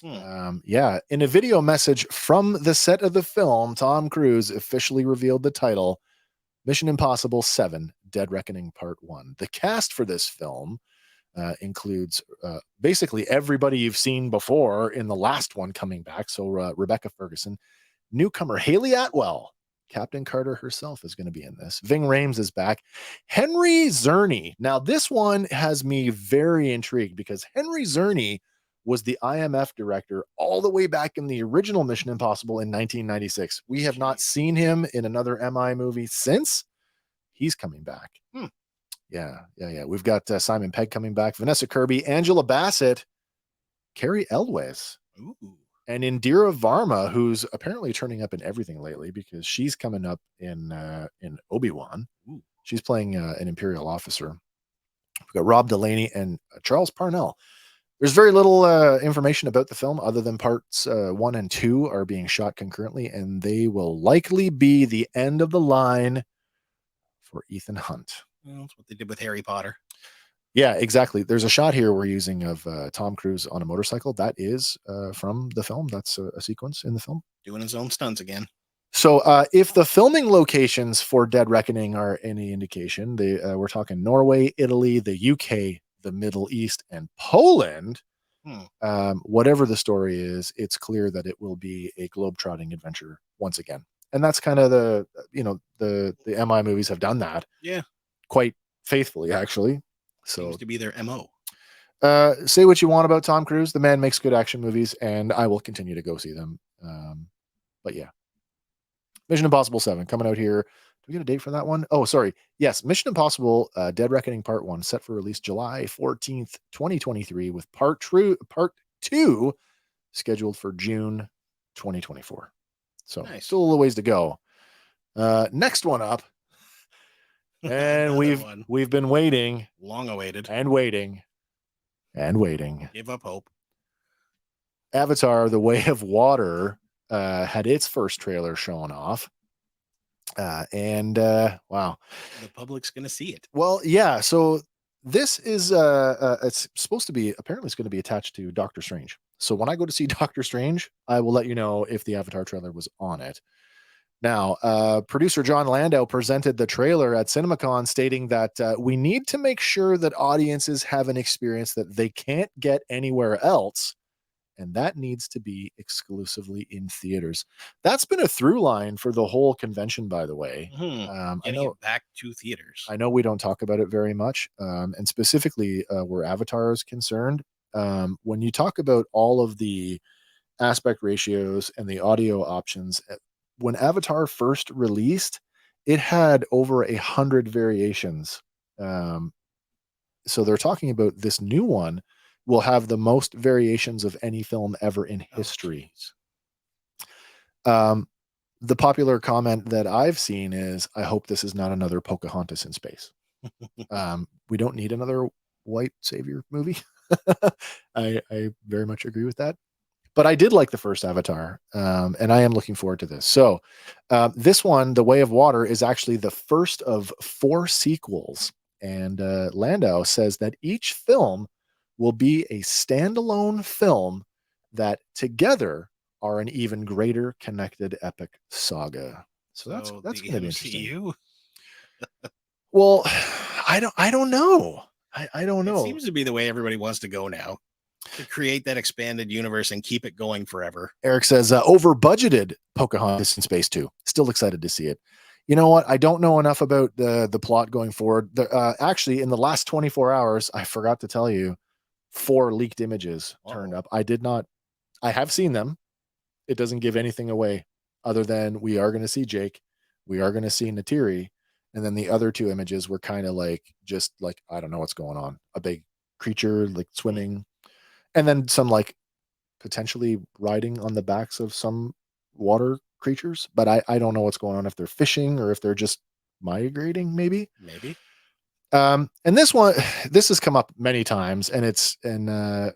In a video message from the set of the film, Tom Cruise officially revealed the title, Mission Impossible 7 Dead Reckoning Part 1. The cast for this film includes basically everybody you've seen before in the last one coming back. So Rebecca Ferguson, newcomer Haley Atwell, Captain Carter herself is going to be in this. Ving Rhames is back. Henry Czerny. Now this one has me very intrigued because Henry Czerny was the IMF director all the way back in the original Mission Impossible in 1996. We have not seen him in another MI movie since. He's coming back. Yeah. We've got Simon Pegg coming back, Vanessa Kirby, Angela Bassett, Carrie Elwes, And Indira Varma, who's apparently turning up in everything lately because she's coming up in Obi-Wan. Ooh, She's playing an Imperial officer. We've got Rob Delaney and Charles Parnell. There's very little information about the film other than parts 1 and 2 are being shot concurrently, and they will likely be the end of the line for Ethan Hunt. well, that's what they did with Harry Potter. Yeah, exactly. There's a shot here we're using of Tom Cruise on a motorcycle. That is from the film. That's a sequence in the film. Doing his own stunts again. So, if the filming locations for Dead Reckoning are any indication, we're talking Norway, Italy, the UK, the Middle East, and Poland. Whatever the story is, it's clear that it will be a globe-trotting adventure once again. And that's kind of the MI movies have done that. Yeah. Quite faithfully, actually. So seems to be their MO. Say what you want about Tom Cruise. The man makes good action movies, and I will continue to go see them. But yeah. Mission Impossible 7 coming out here. Do we get a date for that one? Oh, sorry. Yes, Mission Impossible Dead Reckoning Part 1 set for release July 14th, 2023 with Part 2 scheduled for June 2024. So, nice. Still a little ways to go. Next one up. And we've been waiting, long awaited, and waiting and waiting. Give up hope. Avatar: The Way of Water had its first trailer shown off. Wow. The public's going to see it. Well, yeah. So this is it's supposed to be, apparently it's going to be attached to Doctor Strange. So when I go to see Doctor Strange, I will let you know if the Avatar trailer was on it. Now, producer John Landau presented the trailer at CinemaCon stating that we need to make sure that audiences have an experience that they can't get anywhere else. And that needs to be exclusively in theaters. That's been a through line for the whole convention, by the way. I know it back to theaters. I know we don't talk about it very much, and specifically where Avatar is concerned. When you talk about all of the aspect ratios and the audio options, when Avatar first released, it had over 100 variations. So they're talking about this new one will have the most variations of any film ever in history. The popular comment that I've seen is, I hope this is not another Pocahontas in space. We don't need another white savior movie. I very much agree with that. But I did like the first Avatar, and I am looking forward to this. So this one, The Way of Water, is actually the first of 4 sequels. And Landau says that each film will be a standalone film that together are an even greater connected epic saga. So that's going to be interesting. Well, I don't know. I don't know. It seems to be the way everybody wants to go now, to create that expanded universe and keep it going forever. Eric says over budgeted Pocahontas in Space 2. Still excited to see it. You know what? I don't know enough about the plot going forward. Actually, in the last 24 hours, I forgot to tell you, 4 leaked images turned up. I have seen them. It doesn't give anything away other than we are going to see Jake. We are going to see Natiri. And then the other 2 images were kind of just like, I don't know what's going on. A big creature like swimming. And then some like potentially riding on the backs of some water creatures. But I don't know what's going on, if they're fishing or if they're just migrating, maybe. And this has come up many times, and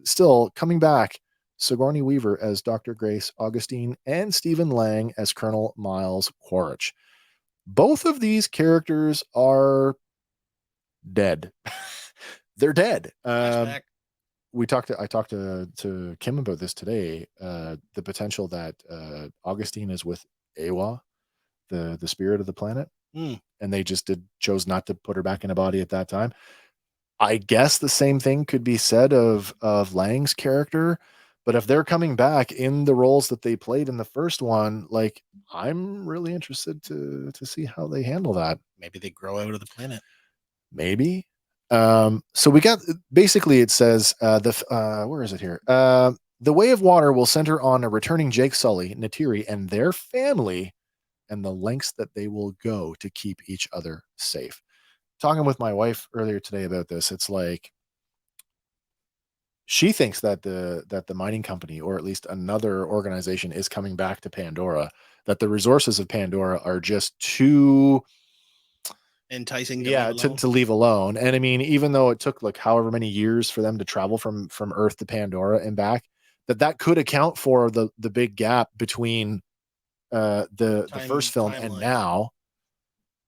still coming back. Sigourney Weaver as Dr. Grace Augustine and Stephen Lang as Colonel Miles Quaritch. Both of these characters are dead. They're dead. I talked to Kim about this today. The potential that Augustine is with Awa, the spirit of the planet, and they just chose not to put her back in a body at that time. I guess the same thing could be said of Lang's character, but if they're coming back in the roles that they played in the first one, like, I'm really interested to see how they handle that. Maybe they grow out of the planet. Maybe. So we got, basically it says where is it here? The Way of Water will center on a returning Jake Sully, Natiri, and their family, and the lengths that they will go to keep each other safe. Talking with my wife earlier today about this, it's like She thinks that the mining company, or at least another organization, is coming back to Pandora. That the resources of Pandora are just too, Enticing to leave yeah, alone. to leave alone. And I mean, even though it took like however many years for them to travel from Earth to Pandora and back, that could account for the big gap between the first film and Timeline. now.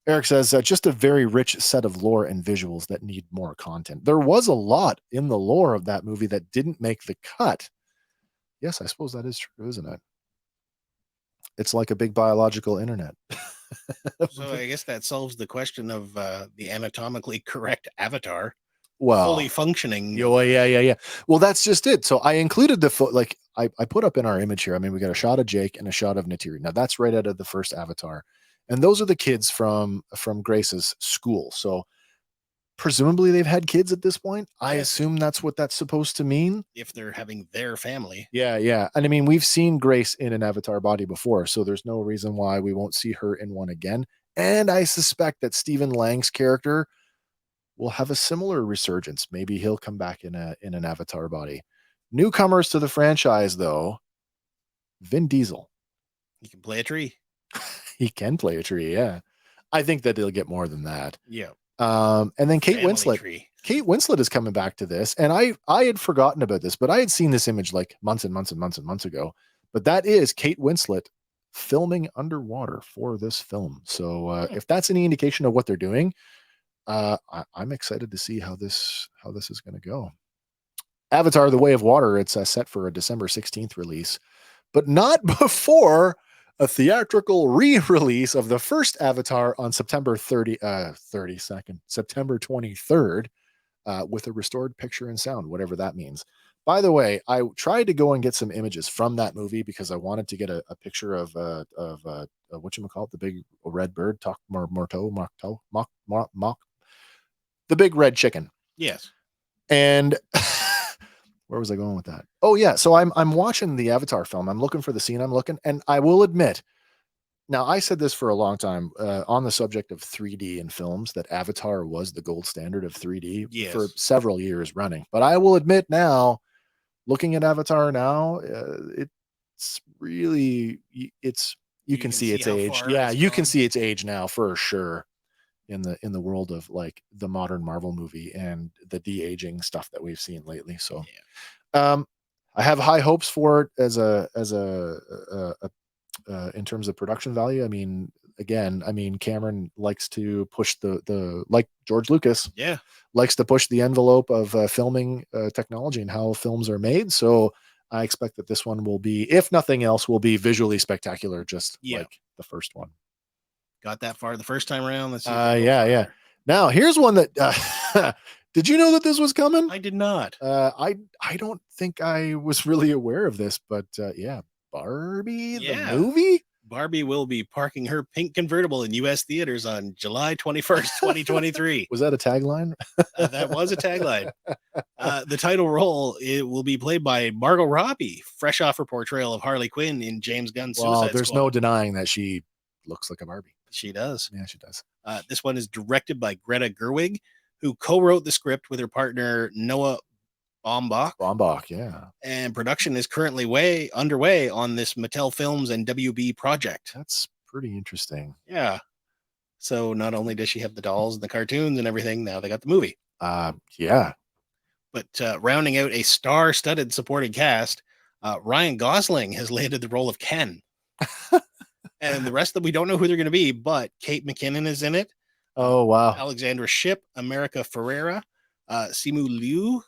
Eric says, just a very rich set of lore and visuals that need more content. There was a lot in the lore of that movie that didn't make the cut. Yes, I suppose that is true, isn't it? It's like a big biological internet. So I guess that solves the question of the anatomically correct avatar fully Well, functioning. yeah. Well, that's just it. So I included like I put up in our image here. I mean, we got a shot of Jake and a shot of Natiri. Now that's right out of the first Avatar, and those are the kids from Grace's school. So presumably they've had kids at this point. I Yes. assume that's what that's supposed to mean. If they're having their family. Yeah. And I mean, we've seen Grace in an Avatar body before, so there's no reason why we won't see her in one again. And I suspect that Stephen Lang's character will have a similar resurgence. Maybe he'll come back in an Avatar body. Newcomers to the franchise, though, Vin Diesel. He can play a tree. He can play a tree, yeah. I think that he'll get more than that. Yeah. And then Kate Family Winslet. tree. Kate Winslet is coming back to this, and I had forgotten about this, but I had seen this image like months and months and months and months ago. But that is Kate Winslet filming underwater for this film. So if that's any indication of what they're doing, I'm excited to see how this is going to go. Avatar: The Way of Water. It's set for a December 16th release, but not before a theatrical re-release of the first Avatar on September 32nd, September 23rd, with a restored picture and sound, whatever that means. By the way, I tried to go and get some images from that movie because I wanted to get a picture of what you call it, the big red bird, the big red chicken. Yes. And where was I going with that? Oh yeah, so I'm watching the Avatar film. I'm looking for the scene I'm looking, and I will admit, now I said this for a long time on the subject of 3D in films, that Avatar was the gold standard of 3D for several years running. But I will admit now, looking at Avatar now, it's really you can see its age. Yeah, you can see its age now for sure in the world of like the modern Marvel movie and the de-aging stuff that we've seen lately. So I have high hopes for it as a in terms of production value. I mean, again, Cameron likes to push the like George Lucas likes to push the envelope of filming technology and how films are made. So I expect that this one will be, if nothing else, will be visually spectacular, just like the first one. Got that far the first time around. Let's see. Yeah. Now here's one that did you know that this was coming? I did not. I don't think I was really aware of this, but yeah, Barbie the movie. Barbie will be parking her pink convertible in U.S. theaters on July 21st, 2023. Was that a tagline? That was a tagline. The title role, it will be played by Margot Robbie, fresh off her portrayal of Harley Quinn in James Gunn's Suicide there's Squad. no denying that she looks like a Barbie. She does. Yeah, she does. This one is directed by Greta Gerwig, who co-wrote the script with her partner Noah Baumbach, yeah. And production is currently underway on this Mattel Films and WB project. That's pretty interesting. Yeah. So not only does she have the dolls and the cartoons and everything, now they got the movie. Yeah. But rounding out a star-studded supporting cast, Ryan Gosling has landed the role of Ken. And the rest of them, we don't know who they're going to be, but Kate McKinnon is in it. Oh, wow. Alexandra Shipp, America Ferrera, Simu Liu.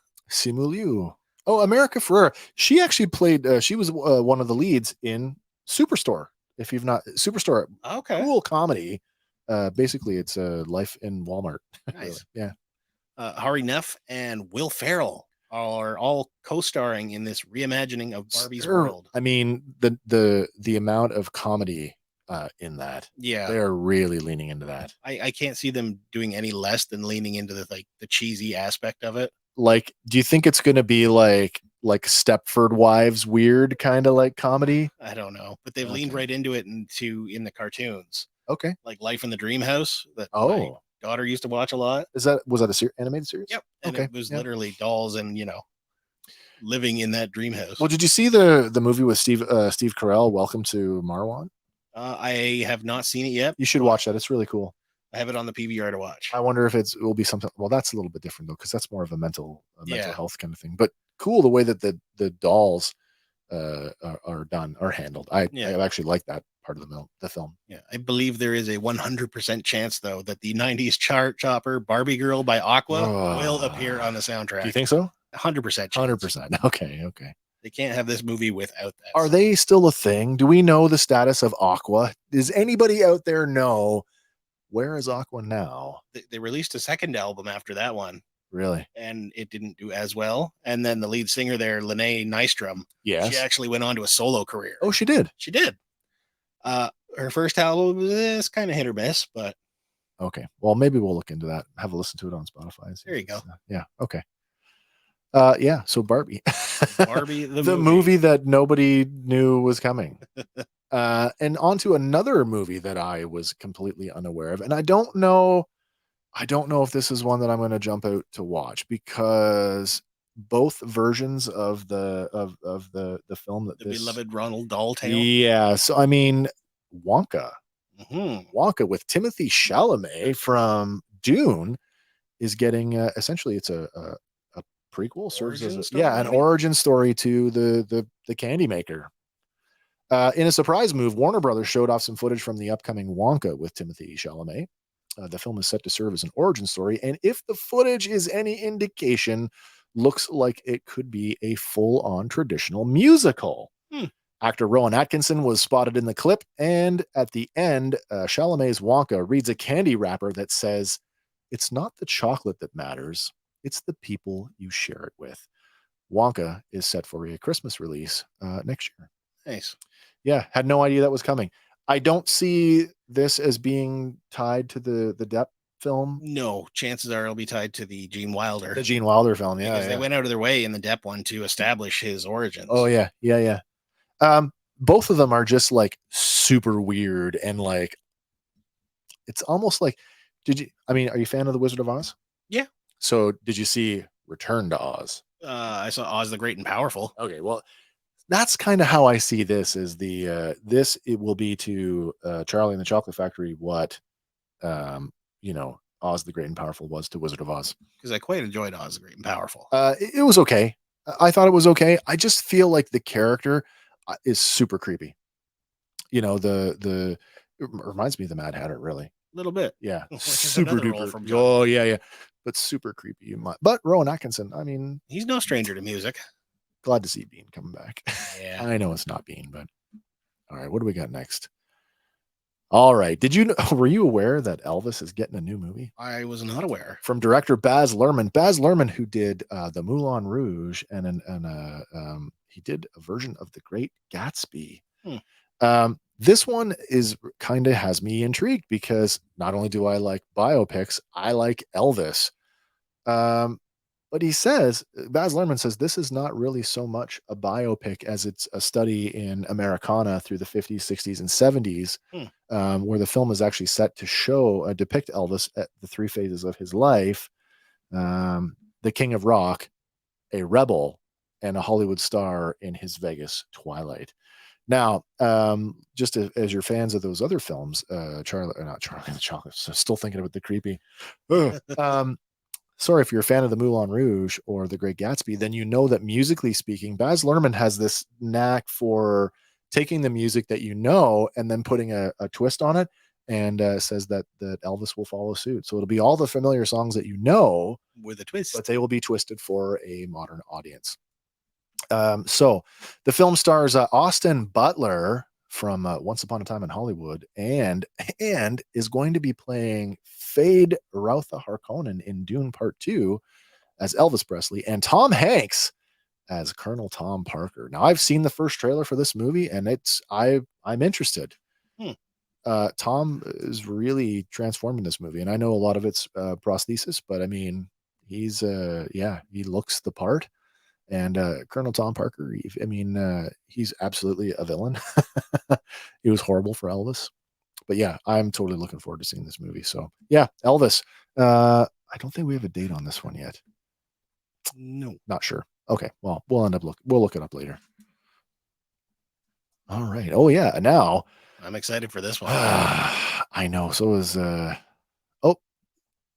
Oh, America Ferrera. She actually played, she was one of the leads in Superstore. If you've not, Superstore. Okay. Cool comedy. Basically, it's life in Walmart. Nice. Really. Yeah. Hari Neff and Will Ferrell are all co-starring in this reimagining of Barbie's world. I mean, the amount of comedy in that. Yeah. They're really leaning into that. I can't see them doing any less than leaning into the cheesy aspect of it. Like, do you think it's going to be like Stepford Wives weird kind of like comedy? I don't know, but they've leaned right into it in the cartoons. Okay. Like Life in the Dream House that my daughter used to watch a lot. Was that a animated series? Yep. And it was literally dolls and living in that dream house. Well, did you see the movie with Steve Carell, Welcome to Marwan? I have not seen it yet. You should watch that. It's really cool. I have it on the PVR to watch. I wonder if it will be something. Well, that's a little bit different though, because that's more of a mental health kind of thing. But cool the way that the dolls are done or handled. I actually like that part of the film. Yeah, I believe there is a 100% chance though that the 90s chart topper Barbie Girl by Aqua will appear on the soundtrack. Do you think so? 100%. 100%. Okay. They can't have this movie without that. Are they still a thing? Do we know the status of Aqua? Does anybody out there know where is Aqua now? They released a second album after that one. Really? And it didn't do as well. And then the lead singer there, Lene Nystrom, she actually went on to a solo career. Oh, she did? She did. Her first album is kind of hit or miss, but. Okay. Well, maybe we'll look into that. Have a listen to it on Spotify. There you go. Yeah. Okay. So Barbie. Barbie, the movie that nobody knew was coming. And on to another movie that I was completely unaware of. And I don't know if this is one that I'm going to jump out to watch, because both versions of the film that the beloved Ronald Dahl tale. Yeah. So I mean, Wonka. Wonka with Timothée Chalamet from Dune is getting essentially it's a prequel, serves as an origin story to the candy maker. In a surprise move, Warner Brothers showed off some footage from the upcoming Wonka with Timothée Chalamet. The film is set to serve as an origin story, and if the footage is any indication, looks like it could be a full-on traditional musical. Actor Rowan Atkinson was spotted in the clip, and at the end, Chalamet's Wonka reads a candy wrapper that says, "It's not the chocolate that matters, it's the people you share it with." Wonka is set for a Christmas release next year. Nice. Yeah, had no idea that was coming. I don't see this as being tied to the Depp film. No, chances are it'll be tied to the Gene Wilder. The Gene Wilder film, yeah. Because they went out of their way in the Depp one to establish his origins. Oh, yeah. Both of them are just like super weird, and like it's almost like are you a fan of The Wizard of Oz? Yeah. So did you see Return to Oz? I saw Oz the Great and Powerful. Okay, well, that's kind of how I see this is it will be to Charlie and the Chocolate Factory what Oz the Great and Powerful was to Wizard of Oz. Because I quite enjoyed Oz the Great and Powerful. It was okay. I thought it was okay. I just feel like the character is super creepy. It reminds me of the Mad Hatter, really. A little bit. Yeah. Super duper. Oh, yeah. But super creepy. But Rowan Atkinson, I mean, he's no stranger to music. Glad to see Bean coming back. Yeah. I know it's not Bean, but all right, what do we got next? All right. Were you aware that Elvis is getting a new movie? I was not aware. From director Baz Luhrmann. Baz Luhrmann, who did the Moulin Rouge and he did a version of The Great Gatsby. This one has me intrigued because not only do I like biopics, I like Elvis. But Baz Luhrmann says this is not really so much a biopic as it's a study in Americana through the 50s, 60s, and 70s, where the film is actually set to depict Elvis at the three phases of his life: the King of Rock, a rebel, and a Hollywood star in his Vegas twilight. Now, just as you're fans of those other films, not Charlie and the Chocolate, so still thinking about the creepy. Sorry, if you're a fan of the Moulin Rouge or The Great Gatsby, then you know that musically speaking, Baz Luhrmann has this knack for taking the music that you know and then putting a twist on it, and says that Elvis will follow suit. So it'll be all the familiar songs that you know with a twist, but they will be twisted for a modern audience. So the film stars Austin Butler from Once Upon a Time in Hollywood and is going to be playing Fade Rautha Harkonnen in Dune Part 2 as Elvis Presley, and Tom Hanks as Colonel Tom Parker. Now, I've seen the first trailer for this movie, and I'm interested. Tom is really transforming this movie, and I know a lot of it's prosthesis, but I mean, he looks the part. And Colonel Tom Parker, he's absolutely a villain. He was horrible for Elvis. But yeah, I'm totally looking forward to seeing this movie. So yeah, Elvis. I don't think we have a date on this one yet. No. Not sure. Okay, well, we'll look it up later. All right. Oh yeah. Now, I'm excited for this one. I know. So is oh,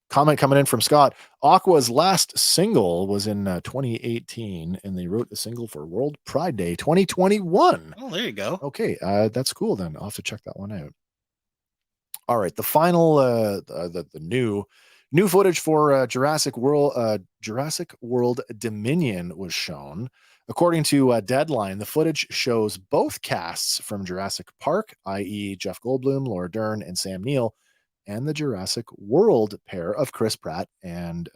comment coming in from Scott. Aqua's last single was in 2018, and they wrote the single for World Pride Day 2021. Oh, there you go. Okay, that's cool. Then I'll have to check that one out. All right, the final, the new footage for Jurassic World Dominion was shown. According to Deadline, the footage shows both casts from Jurassic Park, i.e., Jeff Goldblum, Laura Dern, and Sam Neill, and the Jurassic World pair of Chris Pratt and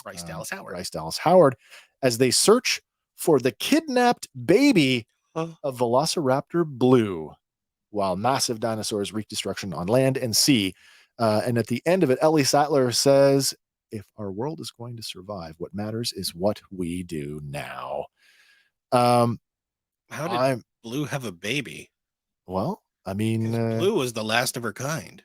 Bryce Dallas Howard, as they search for the kidnapped baby Dallas. of Velociraptor Blue, while massive dinosaurs wreak destruction on land and sea. And at the end of it, Ellie Sattler says, if our world is going to survive, what matters is what we do now. How did I'm Blue have a baby? Well, I mean, Blue was the last of her kind.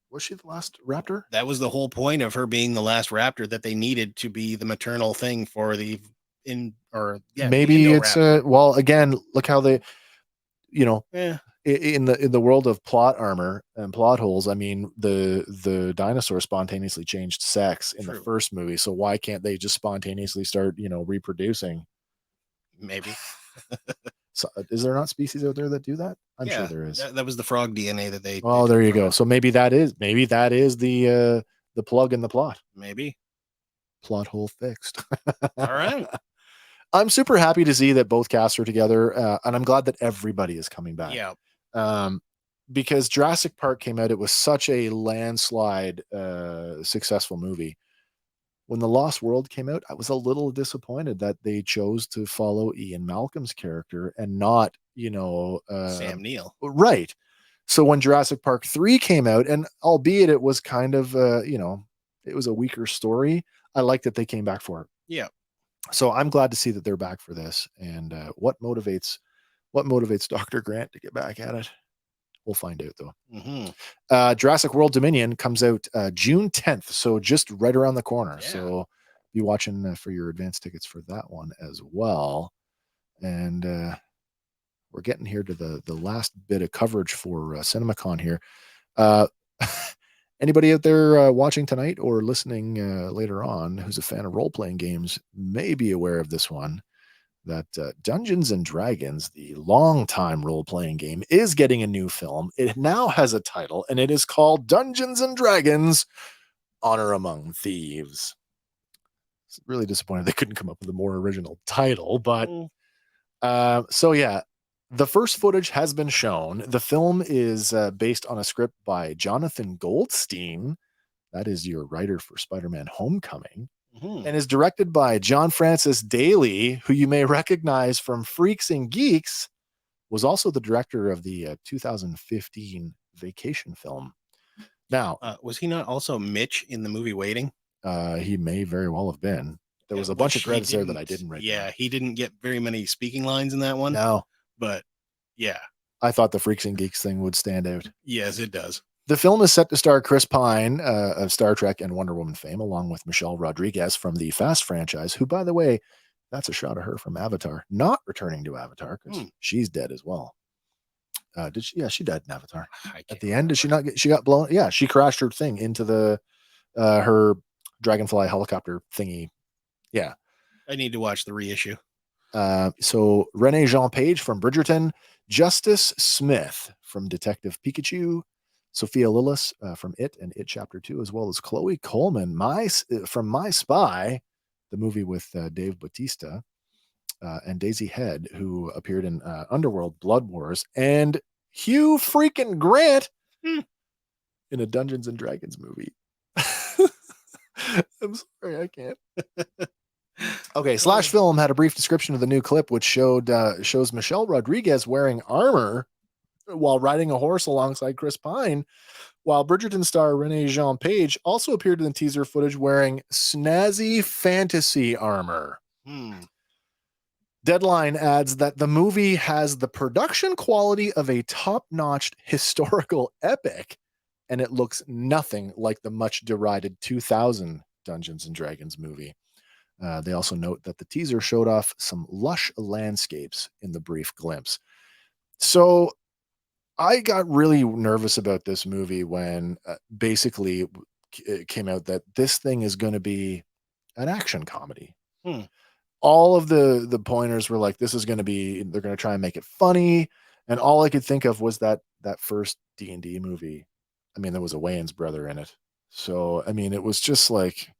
Was she the last raptor? That was the whole point of her being the last raptor, that they needed to be the maternal thing for the Maybe it's well, again, look how they, you know, yeah, in the world of plot armor and plot holes, I mean, the dinosaur spontaneously changed sex in the first movie, so why can't they just spontaneously start, reproducing? Maybe. So, is there not species out there that do that? I'm sure there is. That was the frog DNA that they. Oh, there you go. So maybe that is the plug in the plot. Maybe. Plot hole fixed. All right. I'm super happy to see that both casts are together, and I'm glad that everybody is coming back. Yeah. Because Jurassic Park came out, it was such a landslide successful movie. When The Lost World came out, I was a little disappointed that they chose to follow Ian Malcolm's character and not, Sam Neill. Right. So when Jurassic Park 3 came out, and albeit it was kind of, it was a weaker story, I like that they came back for it. Yeah. So I'm glad to see that they're back for this. And what motivates Dr. Grant to get back at it? We'll find out, though. Mm-hmm. Jurassic World Dominion comes out June 10th, so just right around the corner. Yeah. So be watching for your advance tickets for that one as well. And we're getting here to the last bit of coverage for CinemaCon here. Anybody out there watching tonight or listening later on who's a fan of role-playing games may be aware of this one, that Dungeons and Dragons, the long-time role-playing game, is getting a new film. It now has a title, and it is called Dungeons and Dragons: Honor Among Thieves. It's really disappointed they couldn't come up with a more original title, but so yeah, the first footage has been shown. The film is based on a script by Jonathan Goldstein. That is your writer for Spider-Man Homecoming. Mm-hmm. And is directed by John Francis Daly, who you may recognize from Freaks and Geeks, was also the director of the 2015 Vacation film. Now, was he not also Mitch in the movie Waiting? He may very well have been. There was a bunch of credits there that I didn't write. Yeah, he didn't get very many speaking lines in that one. No. But yeah. I thought the Freaks and Geeks thing would stand out. Yes, it does. The film is set to star Chris Pine of Star Trek and Wonder Woman fame, along with Michelle Rodriguez from the Fast franchise, who, by the way, that's a shot of her from Avatar, not returning to Avatar because she's dead as well. Did she? Yeah, she died in Avatar. At the end, did she not get? She got blown. Yeah, she crashed her thing into the her Dragonfly helicopter thingy. Yeah, I need to watch the reissue. So Renee Jean Page from Bridgerton, Justice Smith from Detective Pikachu, Sophia Lillis from It and It Chapter 2, as well as Chloe Coleman from My Spy, the movie with Dave Bautista, and Daisy Head, who appeared in Underworld Blood Wars, and Hugh freaking Grant in a Dungeons and Dragons movie. I'm sorry, I can't. Okay, Slash Film had a brief description of the new clip, which shows Michelle Rodriguez wearing armor while riding a horse alongside Chris Pine, while Bridgerton star Renee Jean Page also appeared in the teaser footage wearing snazzy fantasy armor. Deadline adds that the movie has the production quality of a top-notch historical epic, and it looks nothing like the much derided 2000 Dungeons and Dragons movie. They also note that the teaser showed off some lush landscapes in the brief glimpse. So I got really nervous about this movie when basically it came out that this thing is going to be an action comedy. Hmm. All of the pointers were like, this is going to be, they're going to try and make it funny. And all I could think of was that first D&D movie. I mean, there was a Wayans brother in it. So, I mean, it was just like,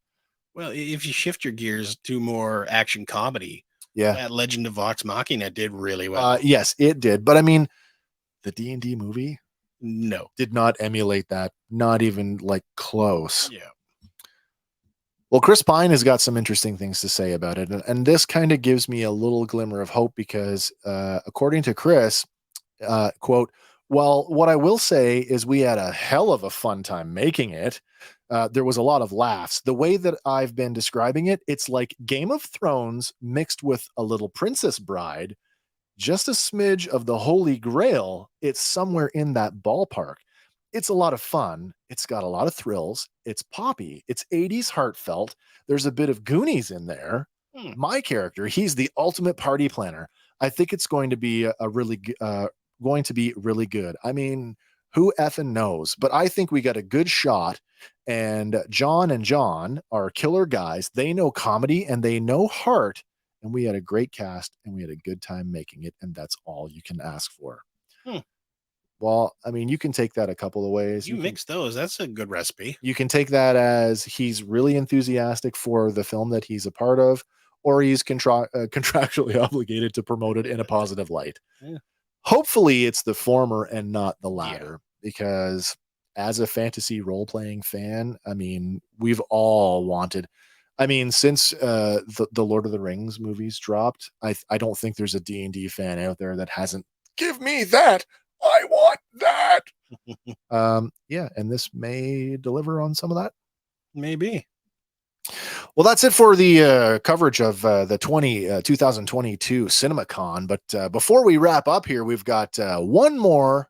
Well, if you shift your gears to more action comedy, yeah, that Legend of Vox Machina did really well. yes, it did. But I mean, the D&D movie No. did not emulate that, not even like close. Yeah. Well, Chris Pine has got some interesting things to say about it. And this kind of gives me a little glimmer of hope because, according to Chris, quote, well, what I will say is we had a hell of a fun time making it. There was a lot of laughs. The way that I've been describing it, it's like Game of Thrones mixed with a little Princess Bride, just a smidge of the Holy Grail. It's somewhere in that ballpark. It's a lot of fun. It's got a lot of thrills. It's poppy. It's 80s heartfelt. There's a bit of Goonies in there. Hmm. My character, he's the ultimate party planner. I think it's going to be going to be really good. I mean, who effing knows? But I think we got a good shot. And John are killer guys. They know comedy and they know heart. And we had a great cast and we had a good time making it. And that's all you can ask for. Hmm. Well, I mean, you can take that a couple of ways. You mix those. That's a good recipe. You can take that as he's really enthusiastic for the film that he's a part of, or he's contractually obligated to promote it in a positive light. Yeah. Hopefully, it's the former and not the latter, because as a fantasy role playing fan, I mean, we've all wanted. I mean, since the Lord of the Rings movies dropped, I don't think there's a D&D fan out there that hasn't give me that. I want that. Yeah, and this may deliver on some of that. Maybe. Well, that's it for the coverage of the 2022 CinemaCon. But before we wrap up here, we've got one more.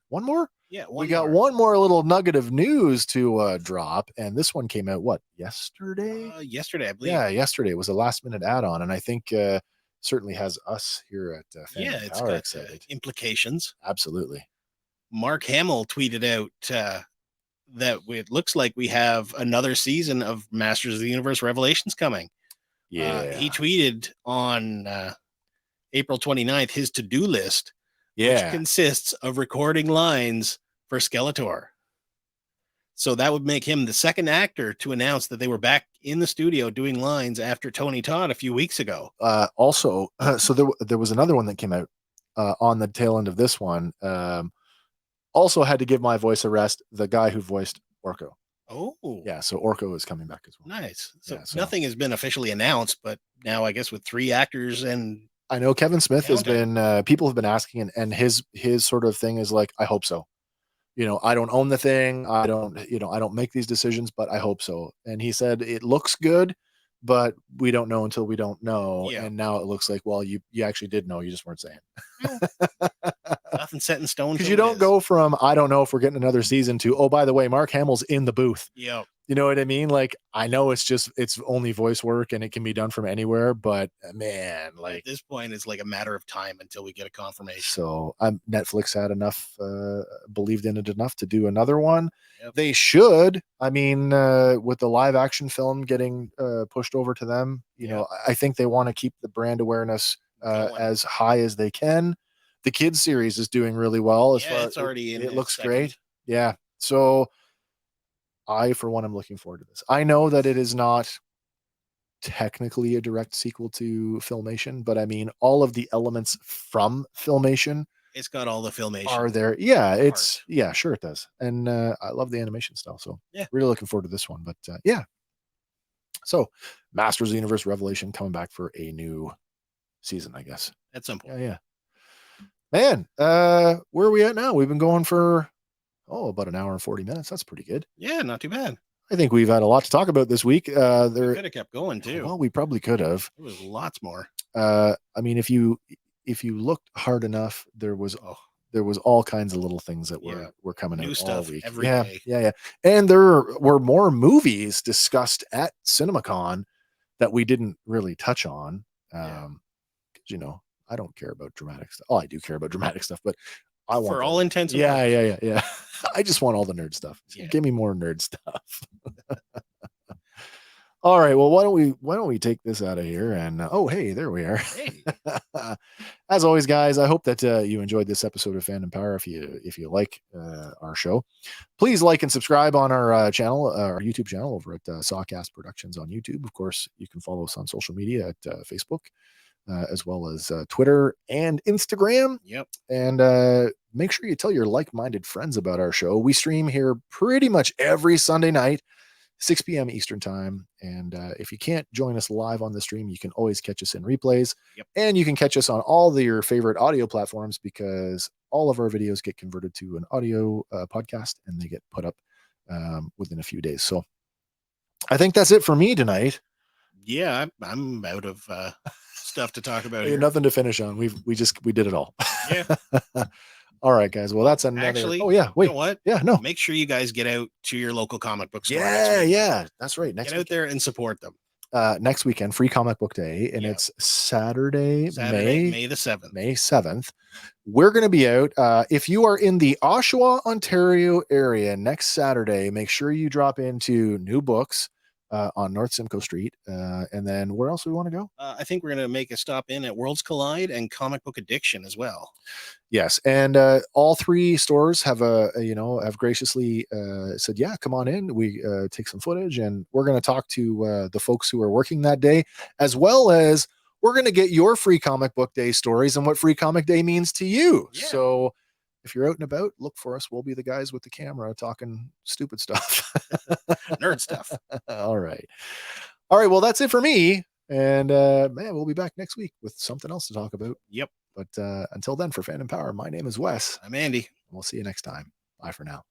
Yeah, we got one more little nugget of news to drop, and this one came out yesterday? Yesterday, I believe. Yeah, yesterday. It was a last minute add-on, and I think certainly has us here at Fandom it's Power got excited. implications. Absolutely. Mark Hamill tweeted out that it looks like we have another season of Masters of the Universe Revelations coming. Yeah. He tweeted on April 29th his to-do list, which consists of recording lines for Skeletor. So that would make him the second actor to announce that they were back in the studio doing lines after Tony Todd a few weeks ago. Also, so there was another one that came out on the tail end of this one. Also had to give my voice a rest. The guy who voiced Orko. Oh, yeah. So Orko is coming back as well. Nice. So, nothing has been officially announced, but now I guess with 3 actors and I know Kevin Smith has been. People have been asking, and his sort of thing is like, I hope so. I don't own the thing. I don't make these decisions, but I hope so. And he said it looks good, but we don't know until we don't know. Yeah. And now it looks like, well, you actually did know, you just weren't saying. Nothing set in stone. Because you don't go from, I don't know if we're getting another season to, oh, by the way, Mark Hamill's in the booth. Yeah. You know what I mean? Like, I know it's only voice work and it can be done from anywhere, but man, like at this point, it's like a matter of time until we get a confirmation. So Netflix had enough, believed in it enough to do another one. Yep. They should. I mean, with the live action film getting pushed over to them, you know, I think they want to keep the brand awareness as high as they can. The kids series is doing really well. It's already in. It looks great. Yeah. So I, for one, am looking forward to this. I know that it is not technically a direct sequel to Filmation, but I mean, all of the elements from Filmation, it's got all the Filmation are there. Yeah, sure it does. And I love the animation style, so really looking forward to this one. But so Masters of the Universe Revelation coming back for a new season, I guess, at some point. Yeah. Man, where are we at now? We've been going for about an hour and 40 minutes. That's pretty good. Yeah, not too bad. I think we've had a lot to talk about this week. We could have kept going too. Well, we probably could have. There was lots more. I mean, if you looked hard enough, there was all kinds of little things that were coming New out stuff all week. every day. Yeah. And there were more movies discussed at CinemaCon that we didn't really touch on. Yeah. You know, I don't care about dramatic stuff. Oh, I do care about dramatic stuff, but I want For all intents and yeah, purposes. yeah, yeah, yeah. I just want all the nerd stuff. Yeah. Give me more nerd stuff. All right. Well, why don't we take this out of here? And oh, hey, there we are. Hey. As always, guys, I hope that you enjoyed this episode of Fandom Power. If you like our show, please like and subscribe on our channel, our YouTube channel over at Sawcast Productions on YouTube. Of course, you can follow us on social media at Facebook, as well as Twitter and Instagram. Yep. And make sure you tell your like-minded friends about our show. We stream here pretty much every Sunday night, 6 p.m. Eastern time. And if you can't join us live on the stream, you can always catch us in replays. Yep. And you can catch us on all your favorite audio platforms, because all of our videos get converted to an audio podcast and they get put up within a few days. So I think that's it for me tonight. Yeah, I'm out of stuff to talk about here. Nothing to finish on. We did it all. Yeah. All right, guys. Well, that's another. Actually, oh yeah, wait. You know what? Yeah, no. Make sure you guys get out to your local comic book store. Yeah, that's right. Get out there and support them. Next weekend, Free Comic Book Day, and it's Saturday, May the 7th. May 7th. We're going to be out. If you are in the Oshawa, Ontario area next Saturday, make sure you drop into New Books on North Simcoe Street. And then where else do we want to go? I think we're going to make a stop in at Worlds Collide and Comic Book Addiction as well. Yes, and all three stores have have graciously said, yeah, come on in. We take some footage, and we're going to talk to the folks who are working that day, as well as we're going to get your Free Comic Book Day stories and what Free Comic Day means to you. Yeah. So if you're out and about, look for us. We'll be the guys with the camera talking stupid stuff. Nerd stuff. All right. Well, that's it for me. And man, we'll be back next week with something else to talk about. Yep. But until then, for Fandom Power, my name is Wes. I'm Andy. We'll see you next time. Bye for now.